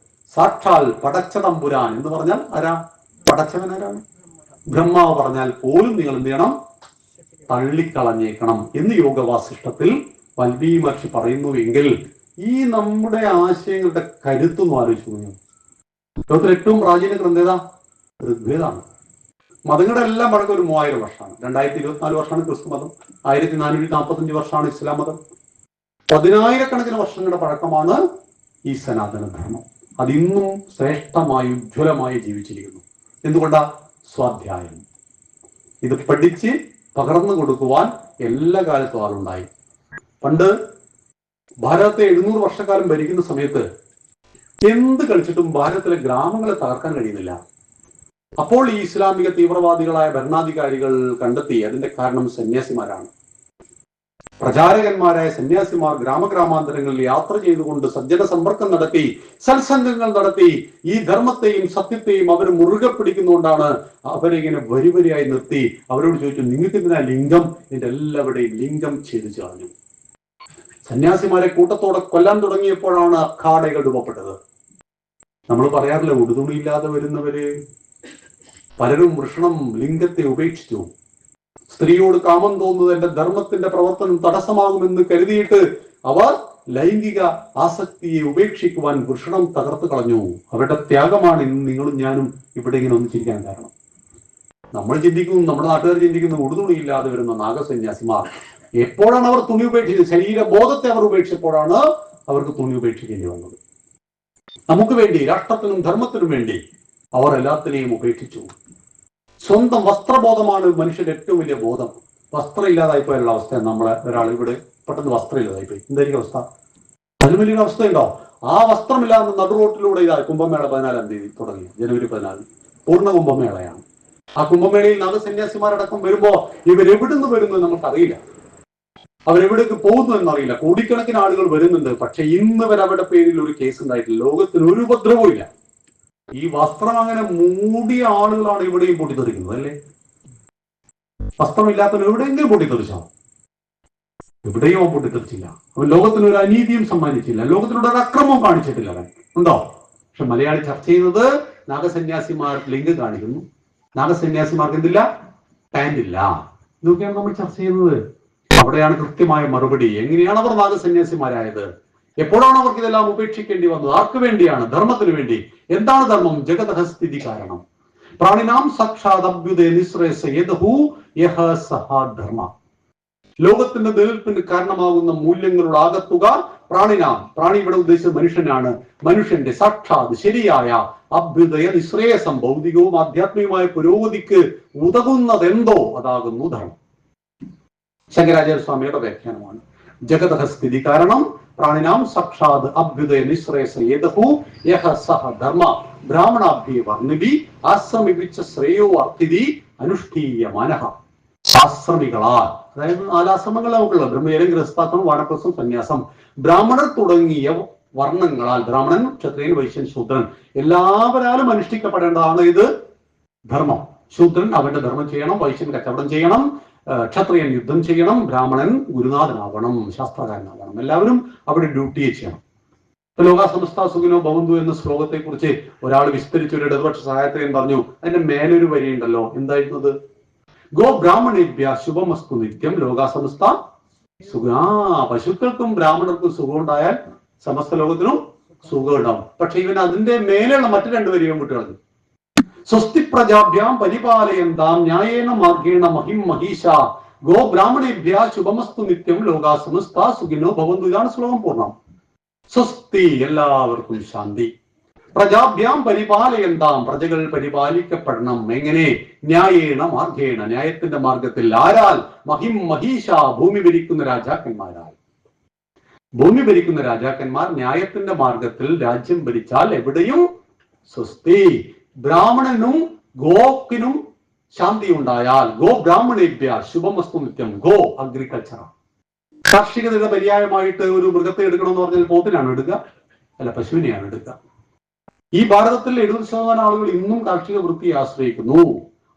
സാക്ഷാൽ പടച്ച തമ്പുരാൻ എന്ന് പറഞ്ഞാൽ ആരാ? പടച്ചവൻ ആരാണ്? ബ്രഹ്മാവ് പറഞ്ഞാൽ പോലും നിങ്ങൾ എന്ത് ചെയ്യണം? തള്ളിക്കളഞ്ഞേക്കണം എന്ന് യോഗവാസിഷ്ടത്തിൽ വാൽമീകി മഹർഷി പറയുന്നു. എങ്കിൽ ഈ നമ്മുടെ ആശയങ്ങളുടെ കരുത്തൊന്നും ആലോചിച്ചു. ലോകത്തിൽ ഏറ്റവും പ്രാചീന ഗ്രന്ഥം ഏതാ? ഋഗ്വേദാണ്. മതങ്ങളുടെ എല്ലാം പഴക്കം ഒരു 3000 വർഷമാണ്. 2024 വർഷമാണ് ക്രിസ്തു മതം, 1445 വർഷമാണ് ഇസ്ലാം മതം. 10,000-കണക്കിന് വർഷങ്ങളുടെ പഴക്കമാണ് ഈ സനാതന ധർമ്മം. അതിന്നും ശ്രേഷ്ഠമായി ഉജ്ജ്വലമായി ജീവിച്ചിരിക്കുന്നു. എന്തുകൊണ്ടാ? സ്വാധ്യായം. ഇത് പഠിച്ച് പകർന്നു കൊടുക്കുവാൻ എല്ലാ കാലത്തും ആളുണ്ടായി. പണ്ട് ഭാരതത്തെ 700 വർഷക്കാലം ഭരിക്കുന്ന സമയത്ത് എന്ത് കളിച്ചിട്ടും ഭാരതത്തിലെ ഗ്രാമങ്ങളെ തകർക്കാൻ കഴിയുന്നില്ല. അപ്പോൾ ഈ ഇസ്ലാമിക തീവ്രവാദികളായ ഭരണാധികാരികൾ കണ്ടെത്തി അതിന്റെ കാരണം സന്യാസിമാരാണ്. പ്രചാരകന്മാരായ സന്യാസിമാർ ഗ്രാമഗ്രാമാന്തരങ്ങളിൽ യാത്ര ചെയ്തുകൊണ്ട് സജ്ജന സമ്പർക്കം നടത്തി, സത്സംഗങ്ങൾ നടത്തി, ഈ ധർമ്മത്തെയും സത്യത്തെയും അവർ മുറുകെ പിടിക്കുന്നതുകൊണ്ടാണ് അവരെ ഇങ്ങനെ വരിവരിയായി നിർത്തി അവരോട് ചോദിച്ചു, നിങ്ങൾക്ക് എന്തിനാ ലിംഗം? ഇതിന്റെ എല്ലാവരുടെയും ലിംഗം ഛേദിച്ചു കളഞ്ഞു. സന്യാസിമാരെ കൂട്ടത്തോടെ കൊല്ലാൻ തുടങ്ങിയപ്പോഴാണ് അഖാഡകൾ രൂപപ്പെട്ടത്. നമ്മൾ പറയാറില്ല, ഉടുതുണിയില്ലാതെ വരുന്നവര് പലരും വൃഷണം ലിംഗത്തെ ഉപേക്ഷിച്ചു. സ്ത്രീയോട് കാമം തോന്നുന്നത് എന്റെ ധർമ്മത്തിന്റെ പ്രവർത്തനം തടസ്സമാകുമെന്ന് കരുതിയിട്ട് അവർ ലൈംഗിക ആസക്തിയെ ഉപേക്ഷിക്കുവാൻ വൃഷണം തകർത്തു കളഞ്ഞു. അവരുടെ ത്യാഗമാണ് ഇന്ന് നിങ്ങളും ഞാനും ഇവിടെ ഇങ്ങനെ ഒന്നിച്ചിരിക്കാൻ കാരണം. നമ്മൾ ചിന്തിക്കുന്നു, നമ്മുടെ നാട്ടുകാർ ചിന്തിക്കുന്നു, ഉടുതുണിയില്ലാതെ വരുന്ന നാഗസന്യാസിമാർ. എപ്പോഴാണ് അവർ തുണി ഉപേക്ഷിച്ചത്? ശരീരബോധത്തെ അവർ ഉപേക്ഷിച്ചപ്പോഴാണ് അവർക്ക് തുണി ഉപേക്ഷിക്കേണ്ടി വന്നത്. നമുക്ക് വേണ്ടി, രാഷ്ട്രത്തിനും ധർമ്മത്തിനും വേണ്ടി അവർ എല്ലാത്തിനെയും ഉപേക്ഷിച്ചു. സ്വന്തം വസ്ത്രബോധമാണ് മനുഷ്യന്റെ ഏറ്റവും വലിയ ബോധം. വസ്ത്രം ഇല്ലാതായിപ്പോയുള്ള അവസ്ഥ. നമ്മളെ ഒരാൾ ഇവിടെ പെട്ടെന്ന് വസ്ത്രം ഇല്ലാതായിപ്പോയി, എന്തായിരിക്കും അവസ്ഥ? അതിന് വലിയൊരു അവസ്ഥയുണ്ടോ? ആ വസ്ത്രമില്ലാതെ നടുറോട്ടിലൂടെ ഇതാ കുംഭമേള 14-ാം തീയതി തുടങ്ങി, ജനുവരി 14 പൂർണ്ണ കുംഭമേളയാണ്. ആ കുംഭമേളയിൽ നാഗസന്യാസിമാരടക്കം വരുമ്പോ ഇവരെവിടുന്ന് വരുന്നത് നമുക്കറിയില്ല, അവരെവിടേക്ക് പോകുന്നു എന്നറിയില്ല. കോടിക്കണക്കിന് ആളുകൾ വരുന്നുണ്ട്. പക്ഷെ ഇന്ന് വരെ അവരുടെ പേരിൽ ഒരു കേസ് ഉണ്ടായിട്ടില്ല. ലോകത്തിന് ഒരു ഉപദ്രവവും ഇല്ല. ഈ വസ്ത്രം അങ്ങനെ മൂടിയ ആളുകളാണ് ഇവിടെയും പൊട്ടിത്തെറിക്കുന്നത്, അല്ലേ? വസ്ത്രമില്ലാത്തവർ എവിടെയെങ്കിലും പൊട്ടിത്തെറിച്ചോ? എവിടെയോ പൊട്ടിത്തെറിച്ചില്ല. അവൻ ലോകത്തിന് ഒരു അനീതിയും സമ്മാനിച്ചില്ല, ലോകത്തിനോട് ഒരു അക്രമവും കാണിച്ചിട്ടില്ല. അവൻ ഉണ്ടോ? പക്ഷെ മലയാളി ചർച്ച ചെയ്യുന്നത് നാഗസന്യാസിമാർ ലിംഗം കാണിക്കുന്നു, നാഗസന്യാസിമാർക്ക് എന്തില്ല? പാന്റ് ഇല്ല. ഇതൊക്കെയാണ് നമ്മൾ ചർച്ച ചെയ്യുന്നത്. അവിടെയാണ് കൃത്യമായ മറുപടി. എങ്ങനെയാണ് അവർ നാഗസന്യാസിമാരായത്? എപ്പോഴാണ് അവർക്ക് ഇതെല്ലാം ഉപേക്ഷിക്കേണ്ടി വന്നത്? ആർക്ക് വേണ്ടിയാണ്? ധർമ്മത്തിന് വേണ്ടി. എന്താണ് ധർമ്മം? ജഗതഃ സ്ഥിതി കാരണം പ്രാണിനാം സാക്ഷാത് അഭ്യുദയ നിശ്രേയസ യദഹു യഹ സഹ ധർമ്മ. ലോകത്തിന്റെ നിലനിൽപ്പിന് കാരണമാകുന്ന മൂല്യങ്ങളുടെ ആകത്തുക പ്രാണിനാം. പ്രാണി ഇവിടെ ഉദ്ദേശിച്ചത് മനുഷ്യനാണ്. മനുഷ്യന്റെ സാക്ഷാത് ശരിയായ അഭ്യുദയ നിശ്രേയസം, ഭൗതികവും ആധ്യാത്മികമായ പുരോഗതിക്ക് ഉതകുന്നതെന്തോ അതാകുന്നു ധർമ്മം. ശങ്കരാചാര്യ സ്വാമിയുടെ വ്യാഖ്യാനമാണ്. ജഗതഃ സ്ഥിതി കാരണം പ്രാണിനാം സാക്ഷാത് അഭ്യുദയ നിശ്രേയസ യദഹു യഹ സഹ ധർമ്മ ബ്രാഹ്മണാഭ്യ വർണ്ണിഭി ആശ്രമിപ്പിച്ച ശ്രേയോ അർത്ഥിതി അനുഷ്ഠീയ മനഃ. ആശ്രമികളാൽ, അതായത് 4 ആശ്രമങ്ങൾ നമുക്കുള്ളത്: ബ്രഹ്മചര്യം, ഗൃഹസ്ഥാശ്രമം, വാനപ്രസ്ഥം, സന്യാസം. ബ്രാഹ്മണർ തുടങ്ങിയ വർണ്ണങ്ങളാൽ, ബ്രാഹ്മണൻ, ക്ഷത്രിയൻ, വൈശ്യൻ, ശൂദ്രൻ, എല്ലാവരാലും അനുഷ്ഠിക്കപ്പെടേണ്ടതാണ് ഇത് ധർമ്മം. ശൂദ്രൻ അവന്റെ ധർമ്മം ചെയ്യണം, വൈശ്യൻ കച്ചവടം ചെയ്യണം, ക്ഷത്രിയൻ യുദ്ധം ചെയ്യണം, ബ്രാഹ്മണൻ ഗുരുനാഥനാവണം, ശാസ്ത്രകാരനാവണം. എല്ലാവരും അവിടെ ഡ്യൂട്ടിയെ ചെയ്യണം. ലോകാ സമസ്ത സുഖിനോ ഭവന്തു എന്ന ശ്ലോകത്തെ കുറിച്ച് ഒരാൾ വിസ്തരിച്ച ഒരു ഇടതുപക്ഷ സഹായത്തിൻ പറഞ്ഞു, അതിന്റെ മേലൊരു വരിയുണ്ടല്ലോ, എന്തായിരുന്നത്? ഗോ ബ്രാഹ്മണേഭ്യ ശുഭമസ്തു നിത്യം ലോകാസമസ്ത സുഖ. പശുക്കൾക്കും ബ്രാഹ്മണർക്കും സുഖം ഉണ്ടായാൽ സമസ്ത ലോകത്തിനും സുഖം ഉണ്ടാവും. പക്ഷെ ഇവൻ അതിന്റെ മേലെയുള്ള മറ്റു രണ്ടുപേരും വിട്ടുകളഞ്ഞു. സ്വസ്തി പ്രജാഭ്യാം പരിപാലയന്താം ന്യായേന മാർഗേണ മഹിം മഹീഷ ഗോ ബ്രാഹ്മണേഭ്യ ശുഭമസ്തു നിത്യം ലോകാസമസ്ത സുഖിനോ ഭവന്തു. ഇതാണ് ശ്ലോകം പൂർണ്ണം. സ്വസ്തി, എല്ലാവർക്കും ശാന്തി. പ്രജാഭ്യാം പരിപാലയന്താം, പ്രജകൾ പരിപാലിക്കപ്പെടണം. എങ്ങനെ? ന്യായേണ മാർഗേണ, ന്യായത്തിന്റെ മാർഗത്തിൽ. ആരാൽ? മഹിം മഹീഷ, ഭൂമി ഭരിക്കുന്ന രാജാക്കന്മാരാൽ. ഭൂമി ഭരിക്കുന്ന രാജാക്കന്മാർ ന്യായത്തിന്റെ മാർഗത്തിൽ രാജ്യം ഭരിച്ചാൽ എവിടെയും സ്വസ്തി. ബ്രാഹ്മണനും ഗോക്കിനും ശാന്തി ഉണ്ടായാൽ ഗോ ബ്രാഹ്മണേഭ്യ ശുഭമസ്തു നിത്യം. ഗോ അഗ്രികൾച്ചർ, കാർഷികതയുടെ പര്യായമായിട്ട് ഒരു മൃഗത്തെ എടുക്കണമെന്ന് പറഞ്ഞാൽ പോത്തിനാണ് എടുക്കുക? അല്ല, പശുവിനെയാണ് എടുക്കുക. ഈ ഭാരതത്തിൽ 70% ആളുകൾ ഇന്നും കാർഷിക വൃത്തിയെ ആശ്രയിക്കുന്നു.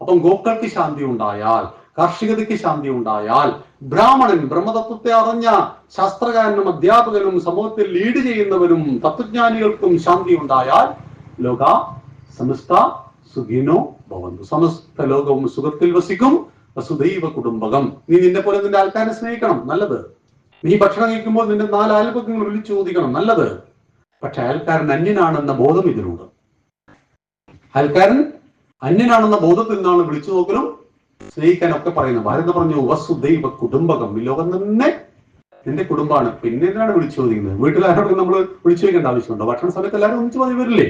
അപ്പം ഗോക്കൾക്ക് ശാന്തി ഉണ്ടായാൽ, കാർഷികതയ്ക്ക് ശാന്തി ഉണ്ടായാൽ, ബ്രാഹ്മണൻ ബ്രഹ്മതത്വത്തെ അറിഞ്ഞ ശാസ്ത്രകാരനും അധ്യാപകനും സമൂഹത്തിൽ ലീഡ് ചെയ്യുന്നവരും തത്വജ്ഞാനികൾക്കും ശാന്തി ഉണ്ടായാൽ ലോക സമസ്ത സുഖിനോ ഭവന്തു, സമസ്ത ലോകവും സുഖത്തിൽ വസിക്കും. വസുദൈവ കുടുംബകം. നീ നിന്നെ പോലെ നിന്റെ ആൾക്കാരെ സ്നേഹിക്കണം, നല്ലത്. നീ ഭക്ഷണം കഴിക്കുമ്പോൾ നിന്റെ 4 അയൽപക്കങ്ങൾ വിളിച്ചു ചോദിക്കണം, നല്ലത്. പക്ഷെ അയൽക്കാരൻ അന്യനാണെന്ന ബോധം ഇതിനുണ്ട്. അയൽക്കാരൻ അന്യനാണെന്ന ബോധത്തിൽ നിന്നാണ് വിളിച്ചു നോക്കലും സ്നേഹിക്കാനൊക്കെ പറയുന്നത്. ഭാരത പറഞ്ഞു വസുദൈവ കുടുംബകം, ഈ ലോകം തന്നെ നിന്റെ കുടുംബമാണ്. പിന്നെ എന്തിനാണ് വിളിച്ചു ചോദിക്കുന്നത്? വീട്ടിലാരോടും നമ്മൾ വിളിച്ചു ചോദിക്കേണ്ട ആവശ്യമുണ്ടോ? ഭക്ഷണ സമയത്ത് എല്ലാവരും ഒന്നിച്ചു മതി വരില്ലേ?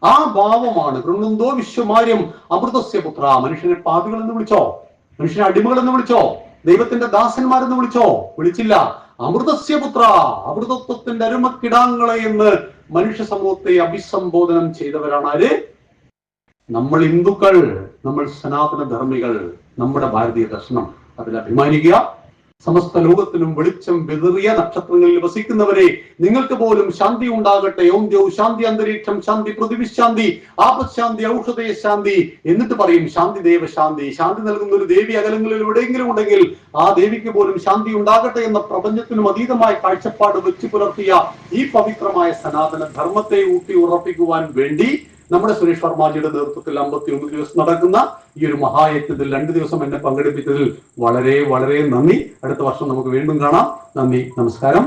ആ ഭാവമാണ്. കൃണുന്തോ വിശ്വമാര്യം അമൃതസ്യ പുത്ര. മനുഷ്യനെ പാപികൾ എന്ന് വിളിച്ചോ? മനുഷ്യനെ അടിമകൾ എന്ന് വിളിച്ചോ? ദൈവത്തിന്റെ ദാസന്മാരെന്ന് വിളിച്ചോ? വിളിച്ചില്ല. അമൃതസ്യ പുത്ര, അമൃതത്വത്തിന്റെ അരുമക്കിടാങ്ങളെ എന്ന് മനുഷ്യ സമൂഹത്തെ അഭിസംബോധനം ചെയ്തവരാണ് ആര്? നമ്മൾ ഹിന്ദുക്കൾ, നമ്മൾ സനാതന ധർമ്മികൾ. നമ്മുടെ ഭാരതീയ ദർശനം അതിൽ അഭിമാനിക്കുക. സമസ്ത ലോകത്തിനും വെളിച്ചം വിതറിയ നക്ഷത്രങ്ങളിൽ വസിക്കുന്നവരെ, നിങ്ങൾക്ക് പോലും ശാന്തി ഉണ്ടാകട്ടെ. ഓം ദ്യൗ ശാന്തി, അന്തരീക്ഷം ശാന്തി, പൃഥിവി ശാന്തി, ആപശാന്തി, ഔഷധയ ശാന്തി. എന്നിട്ട് പറയും ശാന്തി ദേവ ശാന്തി. ശാന്തി നൽകുന്ന ഒരു ദേവി അകലങ്ങളിൽ എവിടെയെങ്കിലും ഉണ്ടെങ്കിൽ ആ ദേവിക്ക് പോലും ശാന്തി ഉണ്ടാകട്ടെ എന്ന പ്രപഞ്ചത്തിനും അതീതമായ കാഴ്ചപ്പാട് വെച്ചു പുലർത്തിയ ഈ പവിത്രമായ സനാതന ധർമ്മത്തെ ഊട്ടി ഉറപ്പിക്കുവാൻ വേണ്ടി നമ്മുടെ സുരേഷ് വർമാജിയുടെ നേതൃത്വത്തിൽ 51 ദിവസം നടക്കുന്ന ഈ ഒരു മഹായജ്ഞത്തിൽ 2 ദിവസം എന്നെ പങ്കെടുപ്പിച്ചതിൽ വളരെ വളരെ നന്ദി. അടുത്ത വർഷം നമുക്ക് വീണ്ടും കാണാം. നന്ദി, നമസ്കാരം.